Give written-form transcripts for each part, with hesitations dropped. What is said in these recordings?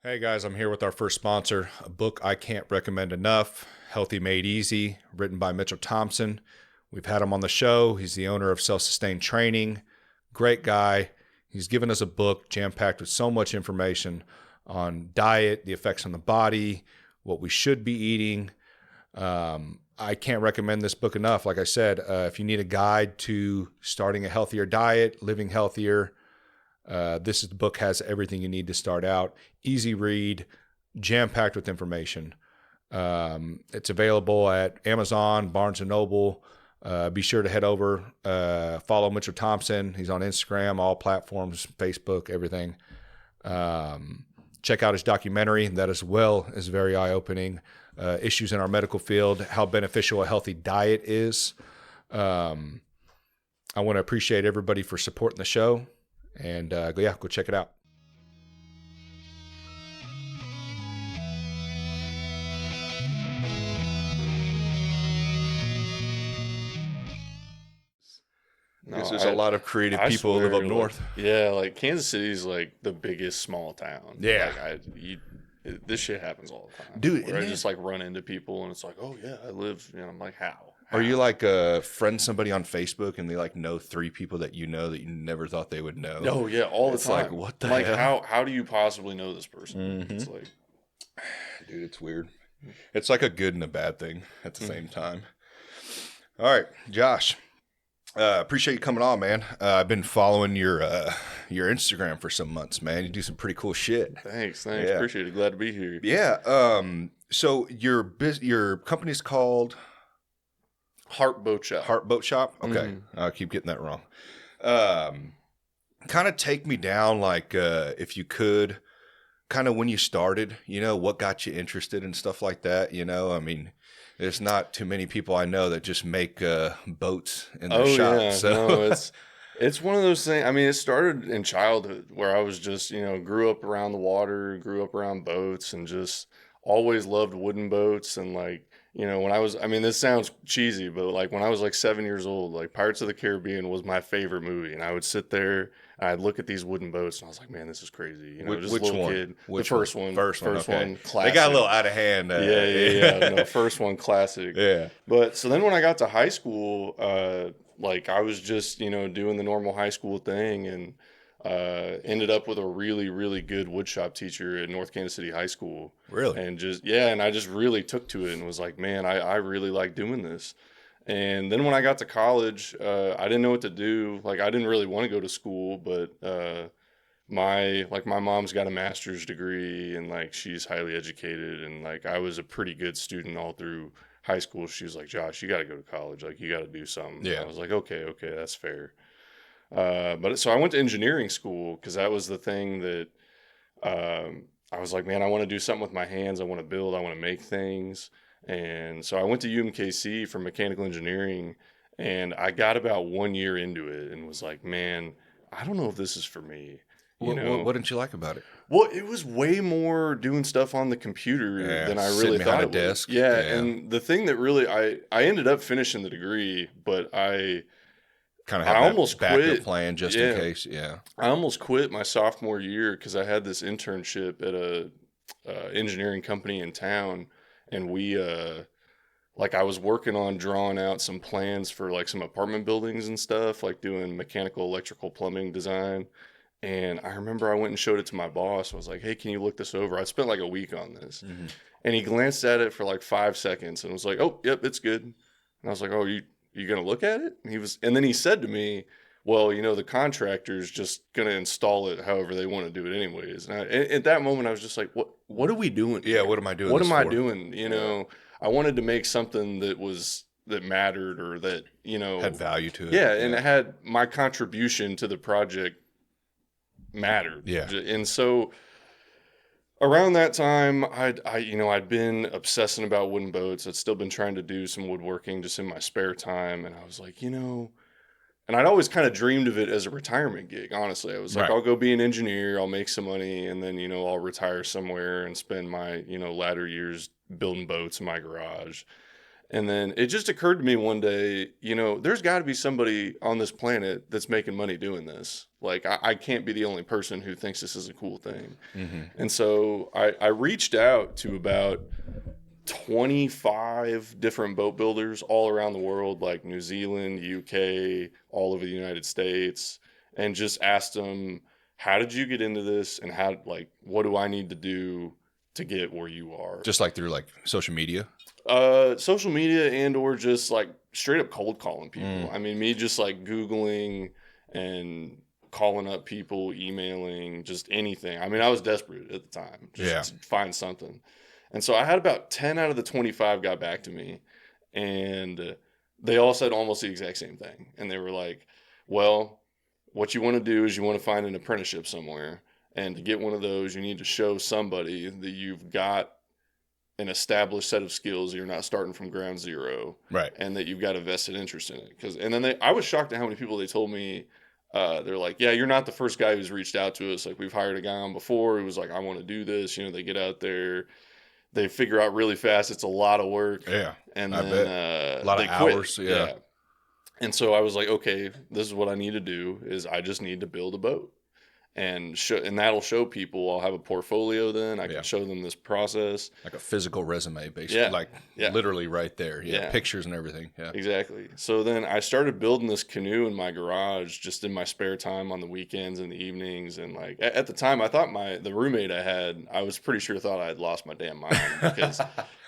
Hey guys, I'm here with our first sponsor, a book I can't recommend enough, Healthy Made Easy, written by Mitchell Thompson. We've had him on the show. He's the owner of Self-Sustained Training. Great guy. He's given us a book jam-packed with so much information on diet, the effects on the body, what we should be eating. I can't recommend this book enough. Like I said, if you need a guide to starting a healthier diet, living healthier, this is the book has everything you need to start out. Easy read, jam-packed with information. It's available at Amazon, Barnes & Noble. Be sure to head over, follow Mitchell Thompson. He's on Instagram, all platforms, Facebook, everything. Check out his documentary. That as well is very eye-opening. Issues in our medical field, how beneficial a healthy diet is. I want to appreciate everybody for supporting the show. And go check it out. No, Because there's a lot of creative I people who live swear, up north. Yeah, like Kansas City is like the biggest small town. Yeah. This shit happens all the time, Dude, Where I and just like run into people and it's like, oh yeah, I live. I'm like, how? Are you like friend somebody on Facebook and they like know 3 people that you never thought they would know? Oh yeah, all the It's time. like, what the like hell? how do you possibly know this person? Mhm. It's like, Dude, it's weird. It's like a good and a bad thing at the same time. All right, Josh. Appreciate you coming on, man. I've been following your Instagram for some months, man. You do some pretty cool shit. thanks, Yeah. appreciate it. Glad to be here. Yeah. So your company's called Harp Boat Shop. Harp Boat Shop? Okay. I keep getting that wrong. Kind of take me down, like, if you could, kind of when you started, what got you interested in stuff like that, I mean, there's not too many people I know that just make boats in their shop. Yeah, So. no, it's one of those things. I mean, it started in childhood where I was just, grew up around the water, grew up around boats, and just always loved wooden boats. And like, when I mean, this sounds cheesy, but like when I was like 7 years old, like Pirates of the Caribbean was my favorite movie, and I would sit there. I'd look at these wooden boats, and I was like, "Man, this is crazy." Just Which a little one? kid. Which the first one? one. First one. Okay. One. Classic. They got a little out of hand. Yeah. No, first one, classic. Yeah. But so then when I got to high school, like I was just doing the normal high school thing, and ended up with a really really good woodshop teacher at North Kansas City High School. Really? And and I just really took to it and was like, man, I really like doing this. And then when I got to college, I didn't know what to do. Like I didn't really want to go to school, but my mom's got a master's degree and like she's highly educated, and like I was a pretty good student all through high school. She was like, Josh, you got to go to college. Like you got to do something. Yeah. And I was like, okay, that's fair. But so I went to engineering school because that was the thing that I was like, man, I want to do something with my hands. I want to build. I want to make things. And so I went to UMKC for mechanical engineering, and I got about 1 year into it and was like, man, I don't know if this is for me. What didn't you like about it? Well, it was way more doing stuff on the computer than I really sitting thought behind it a was. desk. Yeah, Yeah. and the thing that really I ended up finishing the degree, but I Kind of have I that almost backup quit. plan just Yeah. in case. Yeah. I almost quit my sophomore year because I had this internship at a engineering company in town, and we like I was working on drawing out some plans for like some apartment buildings and stuff, like doing mechanical, electrical, plumbing design. And I remember I went and showed it to my boss. I was like, hey, can you look this over? I spent like a week on this. Mm-hmm. And he glanced at it for like 5 seconds and was like, oh, yep, it's good. And I was like, oh, you going to look at it? And then he said to me, well, the contractor's just going to install it however they want to do it anyways. And at that moment, I was just like, what are we doing Yeah. here? What am I doing? What this am I for? doing? I wanted to make something that mattered, or that, Had value to it. yeah, and it had my contribution to the project mattered. Yeah. And so around that time, I'd been obsessing about wooden boats. I'd still been trying to do some woodworking just in my spare time. And I was like, and I'd always kind of dreamed of it as a retirement gig. Honestly, I was like, Right. I'll go be an engineer. I'll make some money. And then, I'll retire somewhere and spend my, latter years building boats in my garage. And then it just occurred to me one day, there's got to be somebody on this planet that's making money doing this. Like, I can't be the only person who thinks this is a cool thing. Mm-hmm. And so I reached out to about 25 different boat builders all around the world, like New Zealand, UK, all over the United States, and just asked them, how did you get into this? And what do I need to do to get where you are? Just like through like social media? Social media and or just like straight up cold calling people. I mean, me just like Googling and calling up people, emailing, just anything. I mean, I was desperate at the time just to find something. And so I had about 10 out of the 25 got back to me, and they all said almost the exact same thing. And they were like, well, what you want to do is you want to find an apprenticeship somewhere. And to get one of those, you need to show somebody that you've got an established set of skills. You're not starting from ground zero, right? And that you've got a vested interest in it. And then I was shocked at how many people they told me, they're like, yeah, you're not the first guy who's reached out to us. Like, we've hired a guy on before who was like, I want to do this. They get out there, they figure out really fast it's a lot of work. Yeah, and I then bet. A lot of hours. Yeah. And so I was like, okay, this is what I need to do. Is I just need to build a boat. And that'll show people. I'll have a portfolio then. I can show them this process. Like a physical resume, basically. Literally right there. Yeah. Pictures and everything. Yeah. Exactly. So then I started building this canoe in my garage just in my spare time on the weekends and the evenings. And like at the time, I thought the roommate I was pretty sure thought I had lost my damn mind because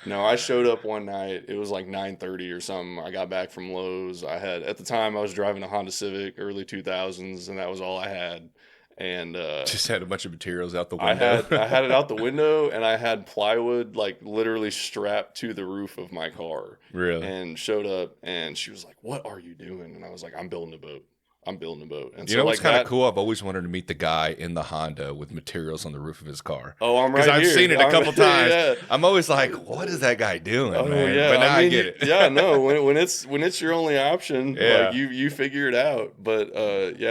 I showed up one night. It was like 9:30 or something. I got back from Lowe's. At the time I was driving a Honda Civic, early 2000s, and that was all I had. And just had a bunch of materials out the window. I had it out the window, and I had plywood like literally strapped to the roof of my car. Really? And showed up, and she was like, "What are you doing?" And I was like, "I'm building a boat. I'm building a boat." And what's kind of cool? I've always wanted to meet the guy in the Honda with materials on the roof of his car. Oh, I'm right here. Because I've seen it a couple times. Yeah. I'm always like, "What is that guy doing?" Oh, man? yeah. But now I get it. Yeah, no. When it's your only option, like you figure it out. But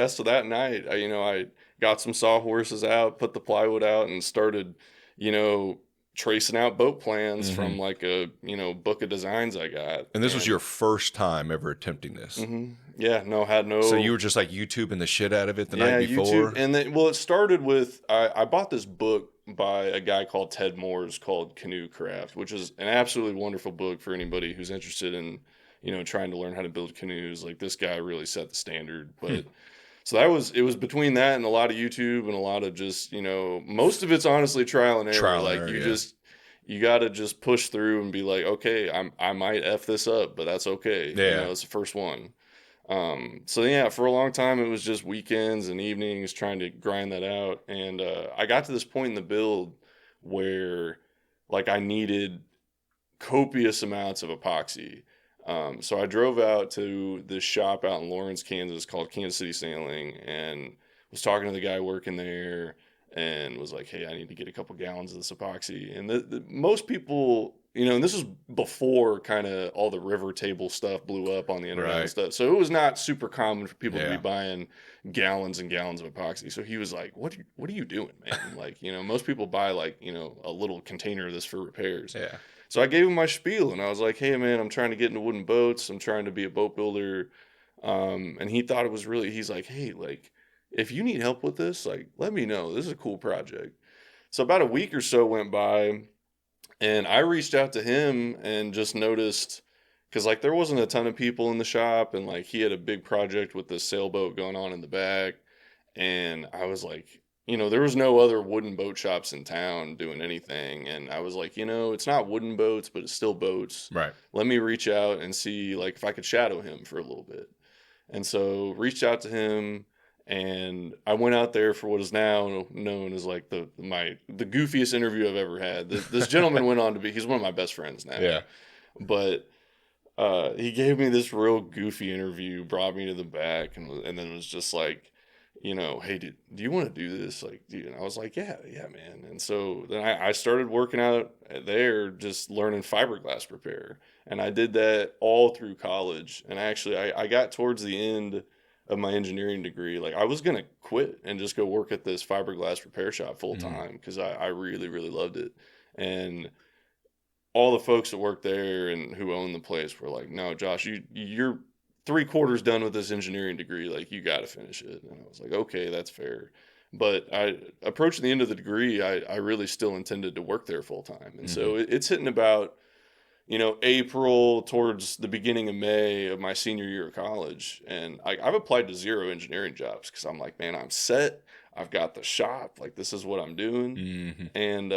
so that night, I got some sawhorses out, put the plywood out, and started, tracing out boat plans from like a, book of designs I got. And this was your first time ever attempting this? Mm-hmm. Yeah, had no. So you were just like YouTubing the shit out of it the night before? YouTube. And then, it started with, I bought this book by a guy called Ted Moores called Canoe Craft, which is an absolutely wonderful book for anybody who's interested in, trying to learn how to build canoes. Like, this guy really set the standard. But so it was between that and a lot of YouTube and a lot of just, most of it's honestly trial and error. You got to just push through and be like, okay, I might F this up, but that's okay. Yeah. It's the first one. For a long time, it was just weekends and evenings trying to grind that out. And I got to this point in the build where like I needed copious amounts of epoxy. So I drove out to this shop out in Lawrence, Kansas called Kansas City Sailing, and was talking to the guy working there and was like, hey, I need to get a couple gallons of this epoxy. And most people, and this was before kind of all the river table stuff blew up on the internet and stuff. So it was not super common for people to be buying gallons and gallons of epoxy. So he was like, what are you doing, man? Like, most people buy like, a little container of this for repairs. Yeah. So I gave him my spiel, and I was like, hey, man, I'm trying to get into wooden boats. I'm trying to be a boat builder. And he thought it was he's like, hey, like, if you need help with this, like, let me know. This is a cool project. So about a week or so went by, and I reached out to him and just noticed, because, like, there wasn't a ton of people in the shop, and, like, he had a big project with this sailboat going on in the back. And I was like, there was no other wooden boat shops in town doing anything. And I was like, it's not wooden boats, but it's still boats. Right. Let me reach out and see, like, if I could shadow him for a little bit. And so reached out to him, and I went out there for what is now known as like the goofiest interview I've ever had. This gentleman went on to he's one of my best friends now. Yeah. But he gave me this real goofy interview, brought me to the back, and then was just like, hey, do you want to do this? Like, and I was like, yeah, man. And so then I started working out there, just learning fiberglass repair. And I did that all through college. And actually, I got towards the end of my engineering degree. Like, I was going to quit and just go work at this fiberglass repair shop full time because I really, really loved it. And all the folks that work there and who own the place were like, no, Josh, you're 3/4 done with this engineering degree. Like, you got to finish it. And I was like, okay, that's fair. But I approaching the end of the degree, I really still intended to work there full time. And so it's hitting about, April towards the beginning of May of my senior year of college. And I've applied to 0 engineering jobs because I'm like, man, I'm set. I've got the shop. Like, this is what I'm doing. Mm-hmm. And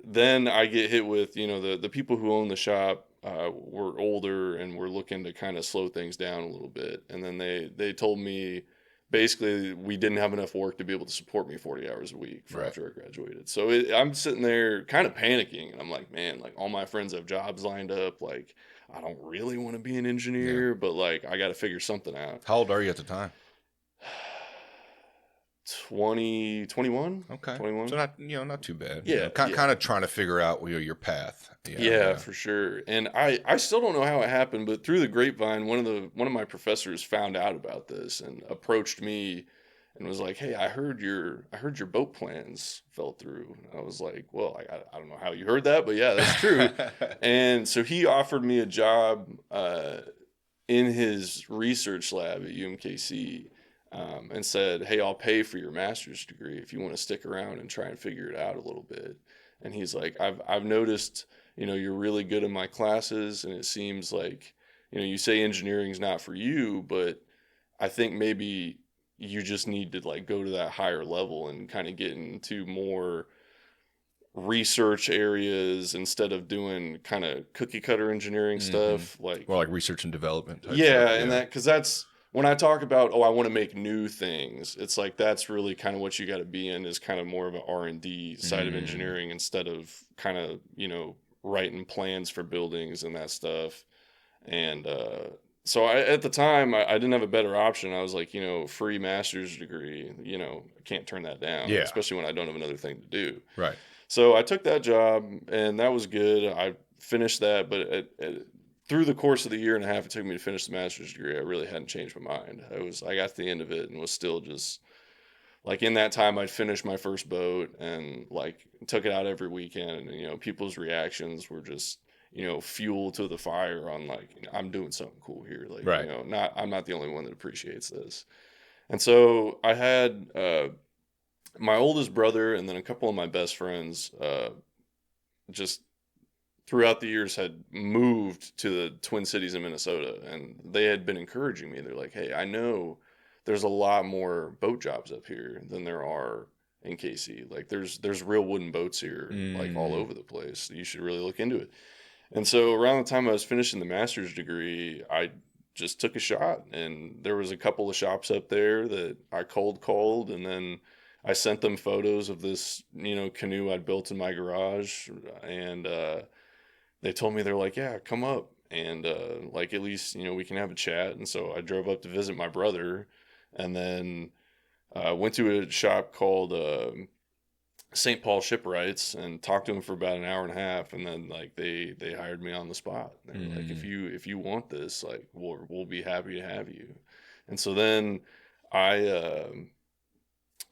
then I get hit with, the people who own the shop were older and were looking to kind of slow things down a little bit. And then they told me basically we didn't have enough work to be able to support me 40 hours a week for Right. after I graduated. So I'm sitting there kind of panicking, and I'm like, man, like, all my friends have jobs lined up. Like, I don't really want to be an engineer, but like, I got to figure something out. How old are you at the time? 21. Okay. 21. So not too bad. Yeah. Kind of trying to figure out your path. Yeah, for sure. And I still don't know how it happened, but through the grapevine, one of my professors found out about this and approached me and was like, "Hey, I heard your boat plans fell through." And I was like, "Well, I don't know how you heard that, but yeah, that's true." And so he offered me a job in his research lab at UMKC. And said, "Hey, I'll pay for your master's degree if you want to stick around and try and figure it out a little bit." And he's like, "I've noticed, you're really good in my classes, and it seems like, you say engineering's not for you, but I think maybe you just need to like go to that higher level and kind of get into more research areas instead of doing kind of cookie cutter engineering stuff, like Or like research and development type yeah, stuff. and because that's when I talk about, I want to make new things. It's like that's really kind of what you got to be in, is kind of more of an R&D side of engineering instead of kind of writing plans for buildings and that stuff. And so at the time I didn't have a better option. I was like, free master's degree, I can't turn that down, Yeah. especially when I don't have another thing to do. Right. So I took that job, and that was good. I finished that, but through the course of the year and a half it took me to finish the master's degree, I really hadn't changed my mind. I got to the end of it and was still just like, in that time I'd finished my first boat and like took it out every weekend, and people's reactions were just fuel to the fire on like, I'm doing something cool here, like Right. I'm not the only one that appreciates this. And so I had my oldest brother and then a couple of my best friends just throughout the years had moved to the Twin Cities in Minnesota, and they had been encouraging me. They're like, "Hey, I know there's a lot more boat jobs up here than there are in KC. Like, there's real wooden boats here, like all over the place. You should really look into it." And so around the time I was finishing the master's degree, I just took a shot, and there was a couple of shops up there that I cold called, and then I sent them photos of this, canoe I'd built in my garage, and they told me, they're like, "Yeah, come up, and like, at least we can have a chat." And so I drove up to visit my brother, and then went to a shop called St. Paul Shipwrights and talked to him for about an hour and a half, and then like they hired me on the spot. They were like, if you want this, like, we'll be happy to have you. And so then I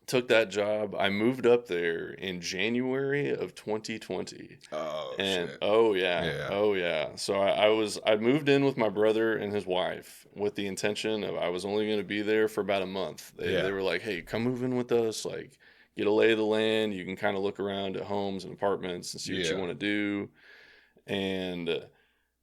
took that job. I moved up there in January of 2020. Oh, And shit. oh yeah. Yeah. Oh yeah. So I moved in with my brother and his wife with the intention of I was only going to be there for about a month. They were like, "Hey, come move in with us, like, get a lay of the land. You can kind of look around at homes and apartments and see what you want to do." And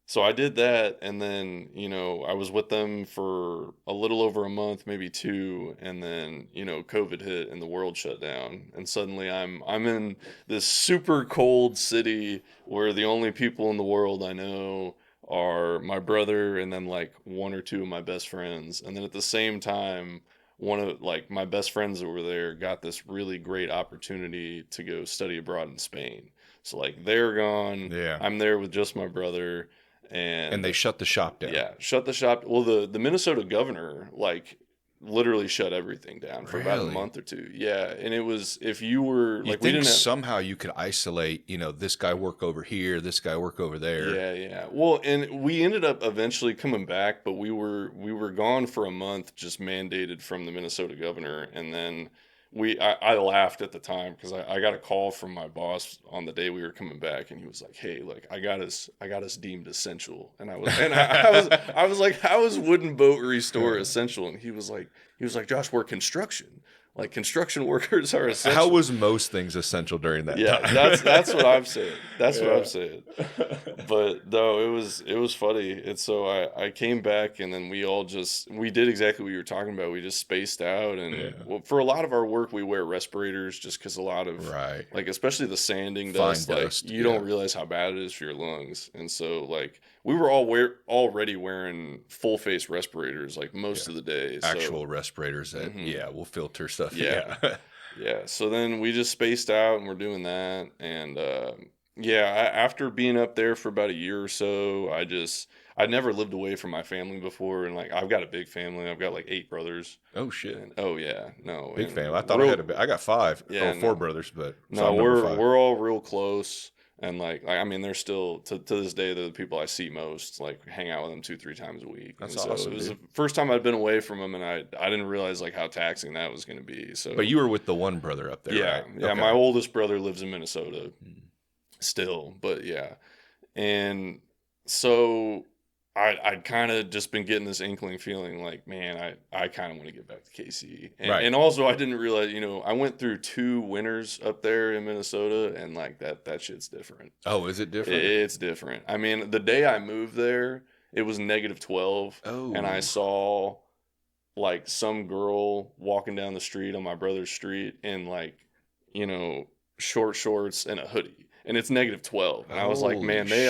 so I did that, and then, I was with them for a little over a month, maybe 2, and then, COVID hit and the world shut down. And suddenly I'm in this super cold city where the only people in the world I know are my brother and then like 1 or 2 of my best friends. And then at the same time, one of like my best friends over there got this really great opportunity to go study abroad in Spain. So like, they're gone. Yeah. I'm there with just my brother. And they shut the shop down. Yeah, shut the shop. Well, the Minnesota governor like literally shut everything down for about a month or 2. Yeah, and it was, if you were like, we didn't have, somehow you could isolate, this guy work over here, this guy work over there. Yeah. Well, and we ended up eventually coming back, but we were gone for a month, just mandated from the Minnesota governor, and then I laughed at the time because I got a call from my boss on the day we were coming back, and he was like, "Hey, like I got us deemed essential," and I was like, "How is wooden boat restore essential?" And he was like, "Josh, we're construction. Like construction workers are essential." How was most things essential during that time? That's what I've said. That's what I've said. But no, it was funny. And so I came back, and then we did exactly what you were talking about. We just spaced out, and well, for a lot of our work we wear respirators just because a lot of like especially the sanding dust, Fine like dust, you don't realize how bad it is for your lungs. And so like we were already wearing full face respirators like most of the day. Actual respirators that will filter stuff. Yeah, so then we just spaced out and we're doing that. And after being up there for about a year or so, I'd never lived away from my family before. And like, I've got a big family. I've got like 8 brothers. Oh, shit. And, oh, yeah. No. Big family. I thought I had I got 5. Yeah, 4 brothers, but. No, we're all real close. And like I mean, they're still to this day they're the people I see most. Like hang out with them 2-3 times a week. That's and awesome. It was the first time I'd been away from them, and I didn't realize like how taxing that was going to be. So, but you were with the one brother up there, yeah, right? Yeah. Okay. My oldest brother lives in Minnesota, still, but yeah, and so I'd kind of just been getting this inkling feeling like, man, I kind of want to get back to KC. And also I didn't realize, I went through 2 winters up there in Minnesota, and like that shit's different. Oh, is it different? It's different. I mean, the day I moved there, it was -12. Oh. And I saw like some girl walking down the street on my brother's street in like, short shorts and a hoodie. And it's -12. And I was like, man, they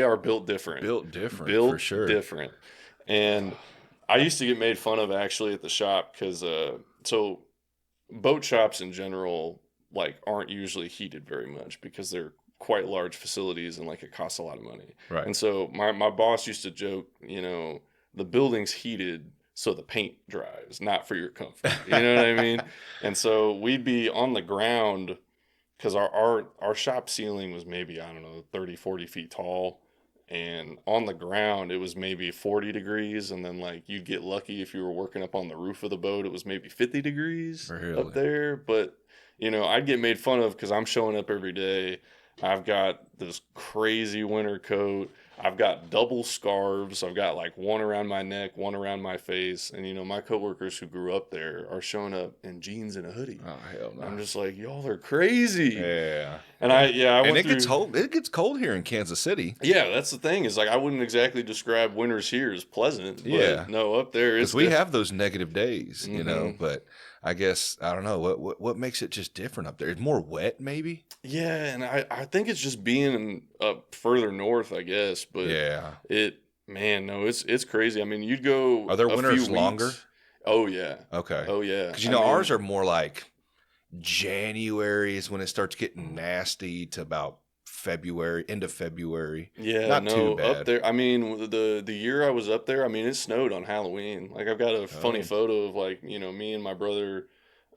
are built different. Built different, built for sure. different. And I used to get made fun of actually at the shop because so boat shops in general like aren't usually heated very much because they're quite large facilities and like it costs a lot of money. Right. And so my boss used to joke, the building's heated so the paint dries, not for your comfort. You know what I mean? And so we'd be on the ground because our shop ceiling was maybe, I don't know, 30, 40 feet tall. And on the ground, it was maybe 40 degrees. And then, like, you'd get lucky if you were working up on the roof of the boat. It was maybe 50 degrees up there. But, I'd get made fun of because I'm showing up every day. I've got this crazy winter coat. I've got double scarves. I've got like one around my neck, one around my face. And, my coworkers who grew up there are showing up in jeans and a hoodie. Oh, hell no. I'm just like, y'all are crazy. Yeah. And it gets cold here in Kansas City. Yeah, that's the thing is like, I wouldn't exactly describe winters here as pleasant. But no, up there it's because we have those negative days, but I guess, I don't know, what makes it just different up there? It's more wet, maybe? Yeah, and I think it's just being up further north, I guess. But it's crazy. I mean, you'd go. Are their winters longer? Oh yeah. Okay. Oh yeah. Because ours are more like January is when it starts getting nasty to about February, end of February. Yeah, not too bad. Up there. I mean, the year I was up there, I mean, it snowed on Halloween. Like I've got a funny photo of like me and my brother.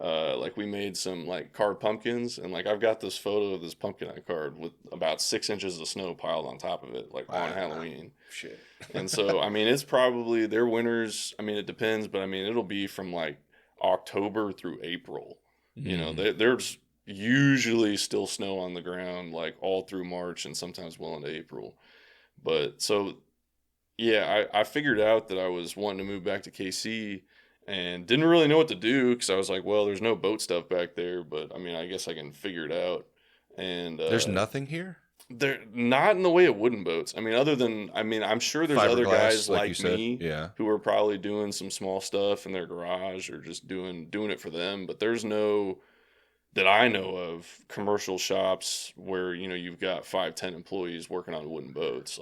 Like we made some like carved pumpkins, and like I've got this photo of this pumpkin I carved with about 6 inches of snow piled on top of it, like on Halloween. Shit. And so, I mean, it's probably their winters. I mean, it depends, but I mean, it'll be from like October through April. There's usually still snow on the ground, like all through March and sometimes well into April. But so, yeah, I figured out that I was wanting to move back to KC. And didn't really know what to do because I was like, well, there's no boat stuff back there, but I mean, I guess I can figure it out. And there's nothing here? They're not in the way of wooden boats. I mean, I'm sure there's other guys like me who are probably doing some small stuff in their garage or just doing it for them. But there's no, that I know of, commercial shops where, you've got 5-10 employees working on wooden boats.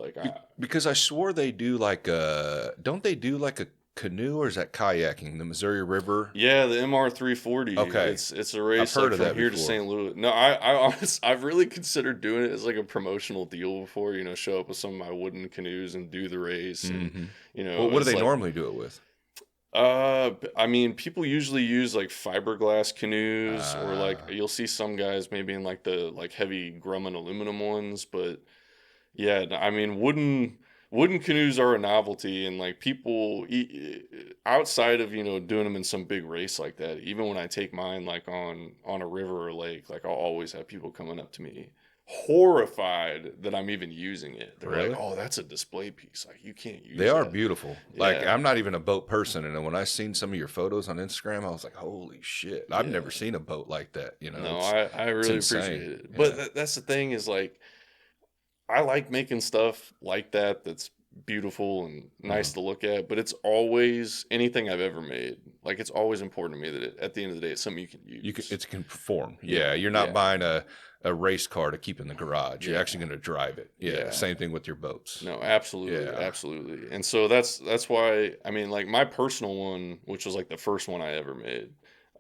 Because I swore they do don't they do like a canoe, or is that kayaking, the Missouri River? Yeah, the MR 340. Okay, it's a race from here to St. Louis. No, I've really considered doing it as like a promotional deal before. Show up with some of my wooden canoes and do the race. And, well, what do they normally do it with? I mean, people usually use like fiberglass canoes, or like you'll see some guys maybe in like the heavy Grumman aluminum ones. But yeah, I mean, wooden wooden canoes are a novelty, and like people outside of doing them in some big race like that. Even when I take mine like on a river or lake, like I'll always have people coming up to me horrified that I'm even using it. They're like, Really? "Oh, that's a display piece. Like you can't use They are that." beautiful. Like, Yeah, I'm not even a boat person, and then when I seen some of your photos on Instagram, I was like, "Holy shit! I've yeah. never seen a boat like that." No, I It's really insane. appreciate it. But Yeah. that's the thing is like I like making stuff like that that's beautiful and Uh-huh. nice to look at, but it's always anything I've ever made. Like it's always important to me that at the end of the day, it's something you can use. It can perform. Yeah, Yeah, you're not yeah, buying a race car to keep in the garage. You're yeah, actually going to drive it. Yeah. yeah. Same thing with your boats. No, absolutely, Yeah. absolutely. And so that's why I mean, like my personal one, which was like the first one I ever made.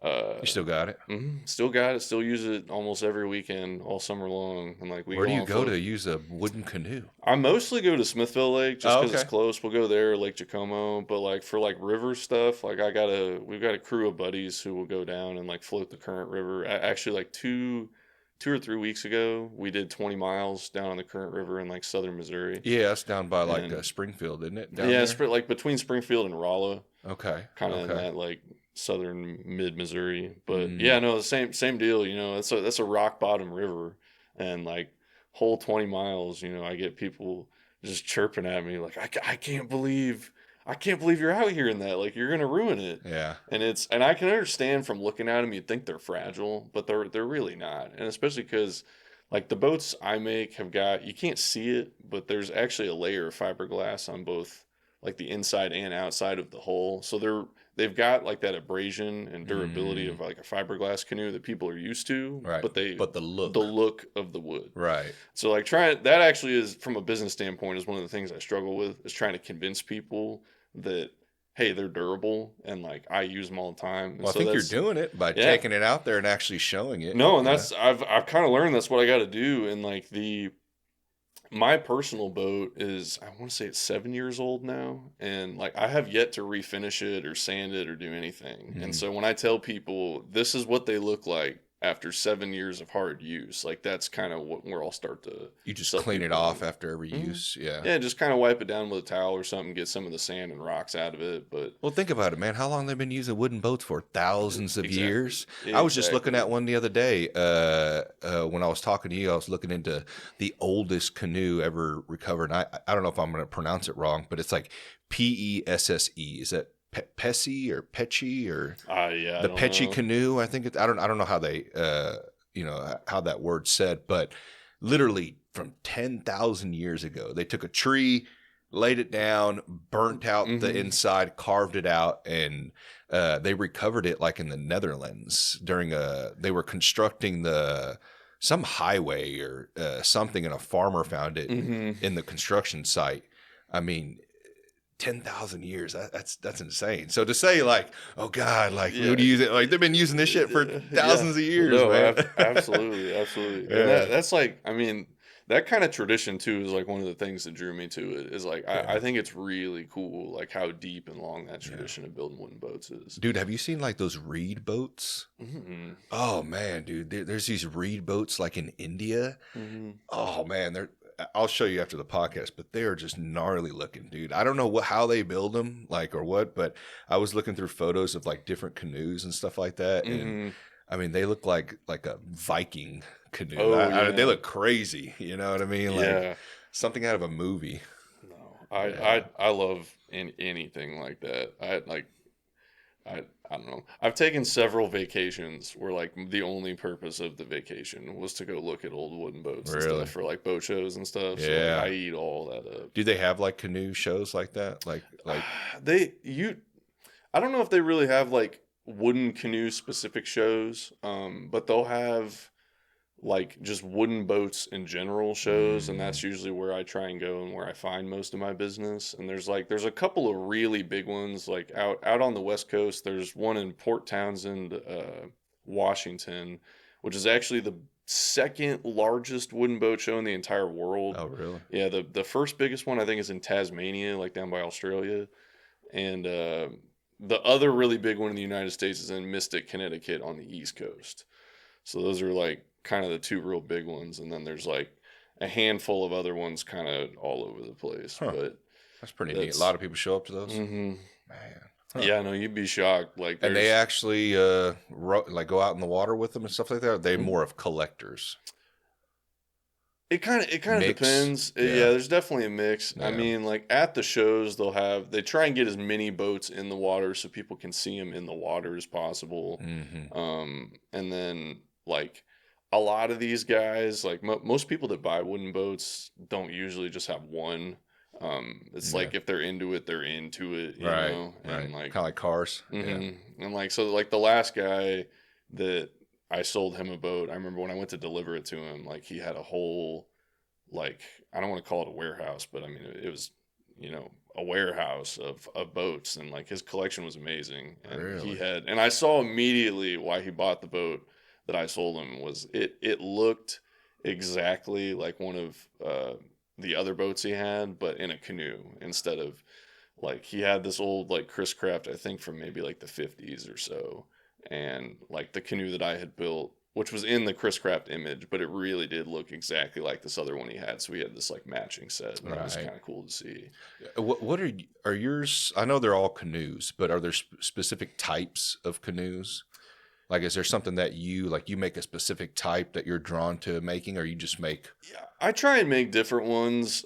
You Uh, still got it? Still got it. Still use it almost every weekend, all summer long. And like we Where go do you on go to float. use a wooden canoe? I mostly go to Smithville Lake just Oh, because it's okay. close. We'll go there, Lake Jacomo. But like for like river stuff, like we've got a crew of buddies who will go down and like float the current river. Actually, like two or 3 weeks ago, we did 20 miles down on the current river in like southern Missouri. Yeah, it's down by like And Springfield, isn't it? Down yeah, there? like between Springfield and Rolla, Okay. kind of in Okay. that like southern mid Missouri. But Mm. yeah, no, the same deal. That's a rock bottom river, and like whole 20 miles. I get people just chirping at me like, I can't believe you're out here in that. Like you're gonna ruin it. Yeah. And I can understand from looking at them, you'd think they're fragile, but they're really not. And especially because like the boats I make have got you can't see it, but there's actually a layer of fiberglass on both like the inside and outside of the hull. So they've got like that abrasion and durability Mm. of like a fiberglass canoe that people are used to, Right. but But the the look. look of the wood. Right. So like trying that actually is from a business standpoint is one of the things I struggle with is trying to convince people that hey, they're durable and like I use them all the time. And Well, I so think you're that's doing it by yeah. taking it out there and actually showing it. No, and Yeah. that's I've kind of learned that's what I got to do. And like my personal boat is I want to say it's 7 years old now, and like I have yet to refinish it or sand it or do anything. And Mm. so when I tell people this is what they look like after 7 years of hard use, like that's kind of where I'll start to You just sell clean it people off on. after every Mhm. use. Yeah. Yeah, just kind of wipe it down with a towel or something, get some of the sand and rocks out of it. But Well, think about it, man. How long they've been using wooden boats for? Thousands of exactly, years. I was just looking exactly. at one the other day. When I was talking to you, I was looking into the oldest canoe ever recovered. And I don't know if I'm going to pronounce it wrong, but it's like Pesse. Is that Pesci or Pecci or Yeah, I the don't Pecci know. canoe? I think it's. I don't know how they how that word's said, but literally from 10,000 years ago, they took a tree, laid it down, burnt out the Hmm. inside, carved it out, and they recovered it like in the Netherlands during they were constructing some highway or something, and a farmer found it Hmm. in the construction site. I mean, 10,000 years. That's insane. So to say like, oh God, like we would Yeah, use it, like they've been using this shit for yeah. thousands of years, No, man. absolutely, absolutely. And Yeah. that's like, I mean, that kind of tradition too is like one of the things that drew me to it. Is like Yeah. I think it's really cool, like how deep and long that Yeah. tradition of building wooden boats is. Dude, have you seen like those reed boats? Hmm. Oh man, dude, there's these reed boats like in India. Hmm. Oh man, I'll show you after the podcast, but they are just gnarly looking, dude. I don't know how they build them, like or what, but I was looking through photos of like different canoes and stuff like that, and Hmm. I mean they look like a Viking canoe. Oh They yeah, look crazy, you know what I mean? Like yeah. something out of a movie. No, Yeah. I love anything like that. I don't know. I've taken several vacations where like the only purpose of the vacation was to go look at old wooden boats and Really? stuff for like boat shows and stuff. So like Yeah. I eat all that up. Do they have like canoe shows like that? Like They you I don't know if they really have like wooden canoe specific shows, but they'll have like just wooden boats in general shows, and mm, that's usually where I try and go and where I find most of my business. And there's a couple of really big ones like out on the West Coast. There's one in Port Townsend, Washington, which is actually the second largest wooden boat show in the entire world. oh really? Yeah, the first biggest one I think is in Tasmania, like down by Australia, and the other really big one in the United States is in Mystic, Connecticut, on the East Coast. So those are like kind of the two real big ones, and then there's like a handful of other ones kind of all over the place. Huh. But That's pretty neat. A That's lot of people show up to those. hmm Man. Huh. Yeah, no, you'd be shocked. Like And they there's actually like go out in the water with them and stuff like that. Are they Mhm. more of collectors. It kind of Mix. depends. Yeah. Yeah, there's definitely a mix. I Yeah. mean, like at the shows, they try and get as many boats in the water so people can see them in the water as possible. Mm-hmm. And then like a lot of these guys, like most people that buy wooden boats, don't usually just have one. It's Yeah. like if they're into it, they're into it, Right. Right. and like Kind of like cars. Yeah. And like so like the last guy that I sold him a boat, I remember when I went to deliver it to him, like he had a whole like I don't want to call it a warehouse, but I mean it was, a warehouse of boats, and like his collection was amazing. And Really. and I saw immediately why he bought the boat that I sold him was it looked exactly like one of the other boats he had, but in a canoe instead of like he had this old like Chris Craft, I think from maybe like the 50s or so. And like the canoe that I had built, which was in the Chris Craft image, but it really did look exactly like this other one he had. So we had this like matching set, and it was Right. kind of cool to see. What are yours? I know they're all canoes, but are there specific types of canoes? Like, is there something that you make a specific type that you're drawn to making, or you just make? Yeah, I try and make different ones.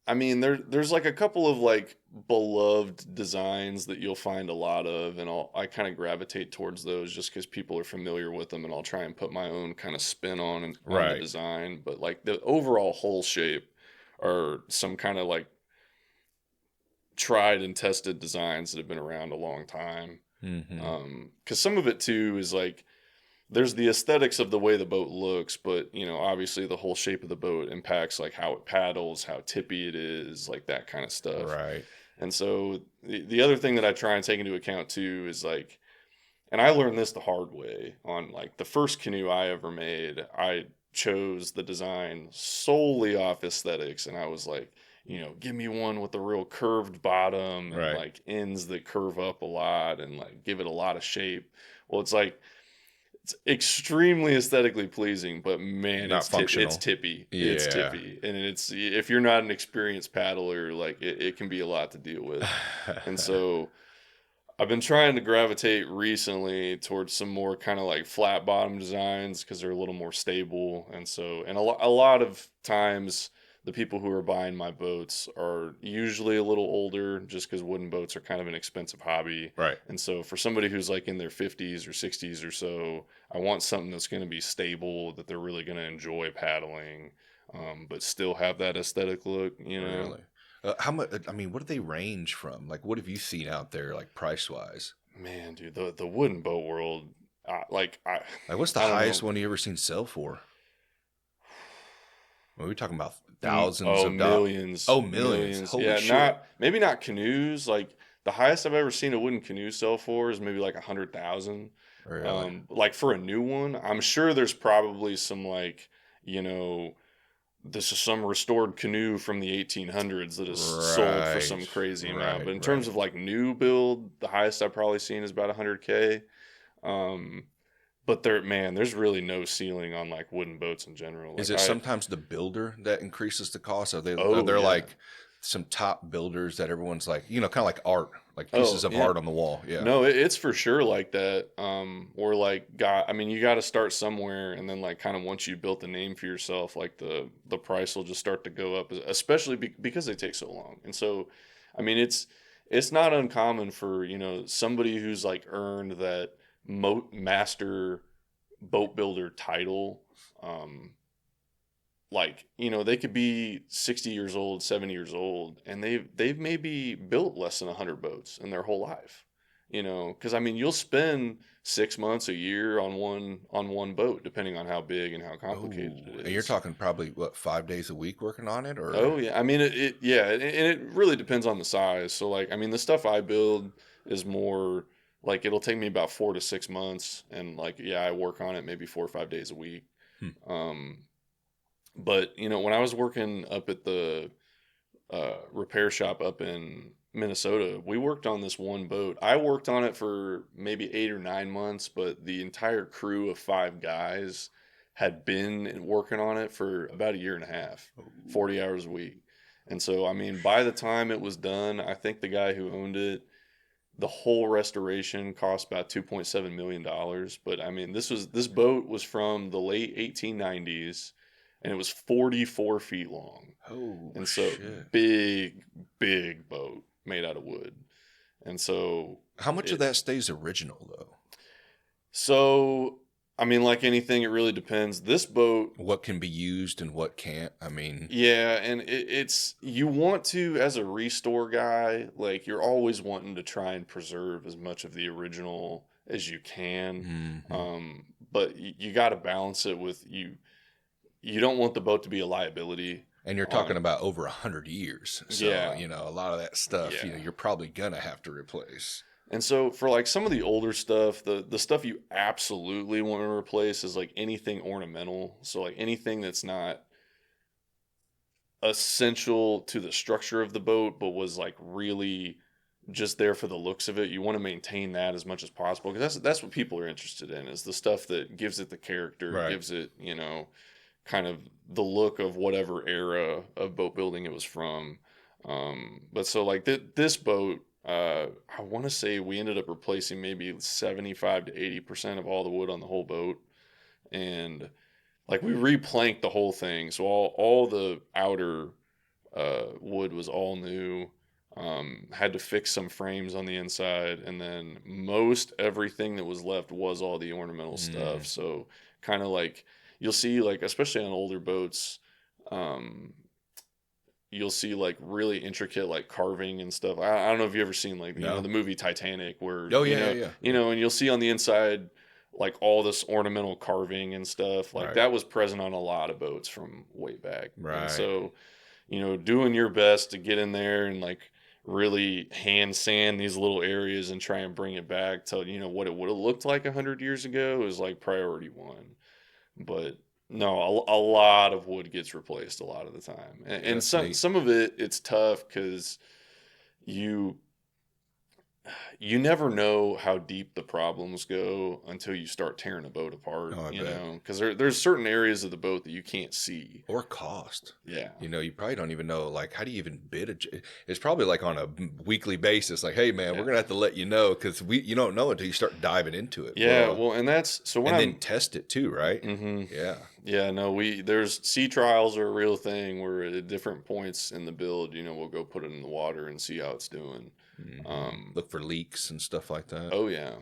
I mean, there's like a couple of like beloved designs that you'll find a lot of, and I kind of gravitate towards those just because people are familiar with them, and I'll try and put my own kind of spin on the Right. design. But like the overall hull shape are some kind of like tried and tested designs that have been around a long time. Mm-hmm. Because some of it too is like there's the aesthetics of the way the boat looks, but obviously the whole shape of the boat impacts like how it paddles, how tippy it is, like that kind of stuff. Right. And so the other thing that I try and take into account too is like, and I learned this the hard way on like the first canoe I ever made. I chose the design solely off aesthetics, and I was like, give me one with a real curved bottom and Right. like ends that curve up a lot and like give it a lot of shape. Well, it's like it's extremely aesthetically pleasing, but man, Not it's functional. tippy. It's Yeah. tippy, and it's if you're not an experienced paddler, like it can be a lot to deal with. And so I've been trying to gravitate recently towards some more kind of like flat bottom designs because they're a little more stable. And so, and a lot of times the people who are buying my boats are usually a little older just because wooden boats are kind of an expensive hobby. Right. And so for somebody who's like in their 50s or 60s or so, I want something that's going to be stable, that they're really going to enjoy paddling, but still have that aesthetic look. Really. How much? I mean, what do they range from? Like, what have you seen out there, like price wise? Man, dude, the wooden boat world, like Like, what's the I don't highest know. one you ever seen sell for? Are we talking about thousands Oh, of dollars? millions, Oh, millions! millions. Holy Yeah, shit! maybe not canoes. Like the highest I've ever seen a wooden canoe sell for is maybe like 100,000. Really? Like for a new one, I'm sure there's probably some like, you know, this is some restored canoe from the 1800s that is sold for Right. some crazy amount. Right. But in terms Right. of like new build, the highest I've probably seen is about 100K. Um, but there's really no ceiling on like wooden boats in general. Is Like it sometimes the builder that increases the cost? Are oh there yeah. like some top builders that everyone's like, kind of like art, like pieces Oh of yeah. art on the wall? Yeah. No, it's for sure like that. Or like I mean, you got to start somewhere, and then like kind of once you built a name for yourself, like the price will just start to go up, especially because they take so long. And so, I mean, it's not uncommon for somebody who's like earned that master boat builder title. Like they could be 60 years old, 70 years old, and they've maybe built less than 100 boats in their whole life. Because I mean you'll spend 6 months, a year on one boat depending on how big and how complicated Oh, it and you're is. talking probably what, 5 days a week working on it, or? Oh yeah, I mean yeah, and it really depends on the size. So like I mean the stuff I build is more like it'll take me about 4 to 6 months, and like yeah I work on it maybe 4 or 5 days a week. Hmm. But when I was working up at the repair shop up in Minnesota, we worked on this one boat. I worked on it for maybe 8 or 9 months, but the entire crew of 5 guys had been working on it for about a year and a half, Ooh. 40 hours a week. And so, I mean, by the time it was done, I think the guy who owned it, the whole restoration cost about $2.7 million. But I mean, this boat was from the late 1890s, and it was 44 feet long. Oh, And so shit. big boat made out of wood. And so How much of that stays original, though? so I mean, like anything, it really depends. This boat, What can be used and what can't? I mean, yeah, and it's you want to, as a restore guy, like you're always wanting to try and preserve as much of the original as you can. But you got to balance it with you. You don't want the boat to be a liability. and you're talking about over 100 years. So, Yeah, a lot of that stuff, yeah. you're probably going to have to replace. And so for like some of the older stuff, the stuff you absolutely want to replace is like anything ornamental. So like anything that's not essential to the structure of the boat, but was like really just there for the looks of it. You want to maintain that as much as possible, because that's what people are interested in, is the stuff that gives it the character, Right. gives it, kind of the look of whatever era of boat building it was from. But so like this boat, I want to say we ended up replacing maybe 75 to 80% of all the wood on the whole boat. And like we replanked the whole thing. So all the outer wood was all new. Had to fix some frames on the inside, and then most everything that was left was all the ornamental stuff. So kind of like you'll see, like especially on older boats, you'll see like really intricate like carving and stuff. I don't know if you ever seen like No. the movie Titanic, where Oh, yeah. and you'll see on the inside like all this ornamental carving and stuff like Right. that was present on a lot of boats from way back. Right. And so, doing your best to get in there and like really hand sand these little areas and try and bring it back to what it would have looked like 100 years ago is like priority one. But no, a lot of wood gets replaced a lot of the time, and some of it's tough because you you never know how deep the problems go until you start tearing a boat apart. Oh, I bet. Because there's certain areas of the boat that you can't see. Or cost. Yeah. You probably don't even know, like, how do you even bid it's probably like on a weekly basis, like, hey man, we're gonna have to let you know, because you don't know until you start diving into it. Yeah, well, and that's so when then test it too, right? Yeah, no, there's sea trials are a real thing where at different points in the build, we'll go put it in the water and see how it's doing. Look for leaks and stuff like that. Oh yeah.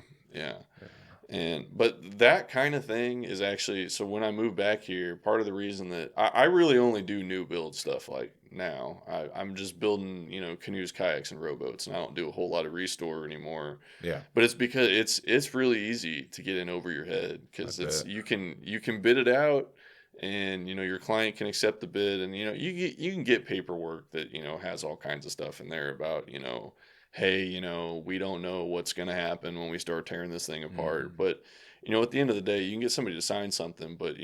But that kind of thing is actually, so when I moved back here, part of the reason that I really only do new build stuff like now. I'm just building, canoes, kayaks, and rowboats, and I don't do a whole lot of restore anymore. Yeah. But it's because it's really easy to get in over your head, because you can bid it out, and your client can accept the bid, and you can get paperwork that has all kinds of stuff in there about hey, we don't know what's going to happen when we start tearing this thing apart. But, at the end of the day, you can get somebody to sign something, but,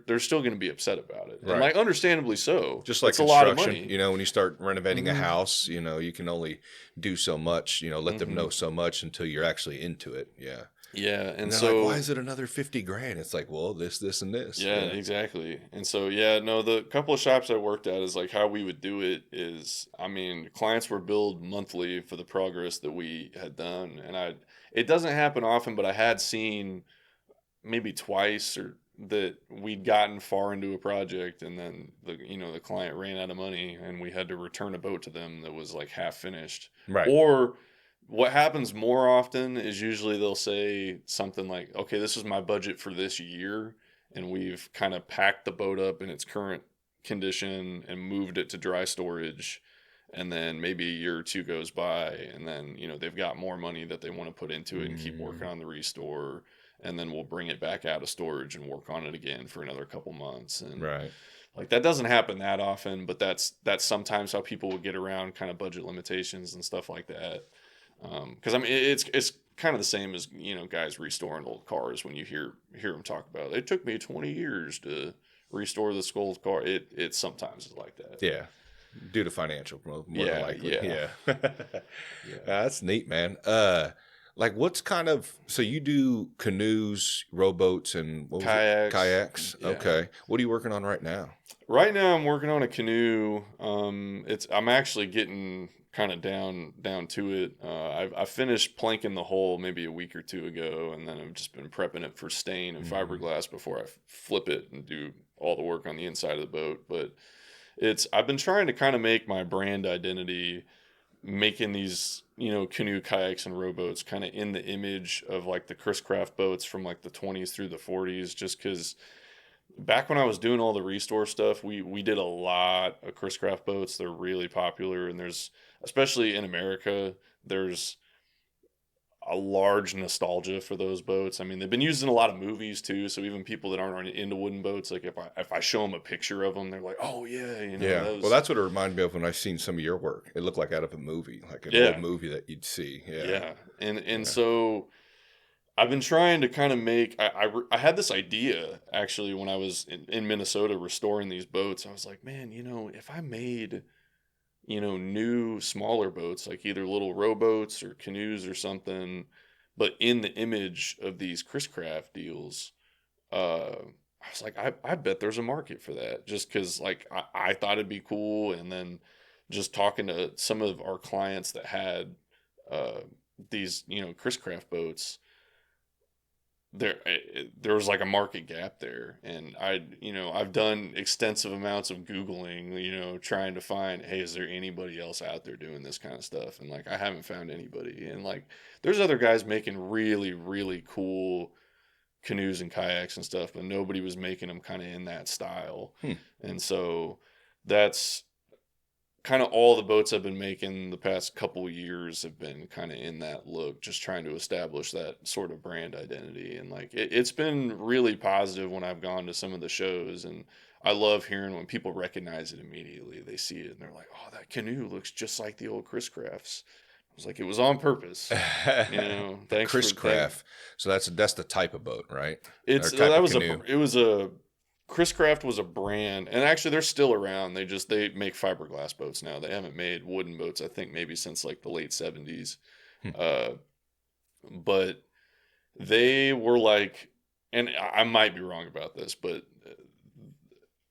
they're still going to be upset about it. Right. And, like, understandably so. Just like it's a lot of construction, money. when you start renovating a house, you can only do so much, let them know so much until you're actually into it. Yeah. Yeah, and so like, why is it another $50,000? It's like, well, this, and this. Yeah, exactly. And so, the couple of shops I worked at is like how we would do it is, I mean, clients were billed monthly for the progress that we had done, and it doesn't happen often, but I had seen maybe twice or that we'd gotten far into a project, and then the client ran out of money, and we had to return a boat to them that was like half finished. Right. Or what happens more often is usually they'll say something like, okay, this is my budget for this year, and we've kind of packed the boat up in its current condition and moved it to dry storage. And then maybe a year or two goes by, and then, they've got more money that they want to put into it and keep working on the restore. And then we'll bring it back out of storage and work on it again for another couple months. And right. Like that doesn't happen that often, but that's sometimes how people will get around kind of budget limitations and stuff like that. Because I mean, it's kind of the same as guys restoring old cars. When you hear them talk about it took me 20 years to restore this old car. It sometimes is like that. Yeah, due to financial more than likely. Yeah. That's neat, man. Like what's kind of, so you do canoes, rowboats, and what was it? Kayaks. Kayaks. Yeah. Okay. What are you working on right now? Right now, I'm working on a canoe. I'm actually getting kind of down to it. I finished planking the hull maybe a week or two ago, and then I've just been prepping it for stain and Mhm. fiberglass before I flip it and do all the work on the inside of the boat. But I've been trying to kind of make my brand identity, making these, canoe, kayaks, and rowboats kind of in the image of like the Chris Craft boats from like the 20s through the 40s, just because back when I was doing all the restore stuff, we did a lot of Chris Craft boats. They're really popular, and there's, especially in America, there's a large nostalgia for those boats. I mean, they've been used in a lot of movies too. So even people that aren't into wooden boats, like if I show them a picture of them, they're like, "Oh yeah, Yeah. Well, those." that's what it reminded me of when I seen some of your work. It looked like out of a movie, like an old Yeah, movie that you'd see. Yeah. yeah, and Yeah. so I've been trying to kind of make. I had this idea actually when I was in Minnesota restoring these boats. I was like, man, if I made new smaller boats, like either little rowboats or canoes or something, but in the image of these Chris Craft deals, I was like, I bet there's a market for that, just because like I thought it'd be cool. And then just talking to some of our clients that had uh, these, Chris Craft boats, there was like a market gap there, and I've done extensive amounts of googling, trying to find, hey, is there anybody else out there doing this kind of stuff, and like I haven't found anybody. And like there's other guys making really really cool canoes and kayaks and stuff, but nobody was making them kind of in that style. Hmm. And so that's kind of all the boats I've been making the past couple years have been kind of in that look, just trying to establish that sort of brand identity. And like it's been really positive when I've gone to some of the shows, and I love hearing when people recognize it immediately. They see it and they're like, "Oh, that canoe looks just like the old Chris Crafts." I was like, "It was on purpose." The Thanks Chris for thank. Craft. So that's the type of boat, right? Or It's type that of was canoe. it was a Chris Craft was a brand, and actually they're still around. They make fiberglass boats now. They haven't made wooden boats, I think, maybe since like the late 70s. Hmm. Uh, but they were like, and I might be wrong about this, but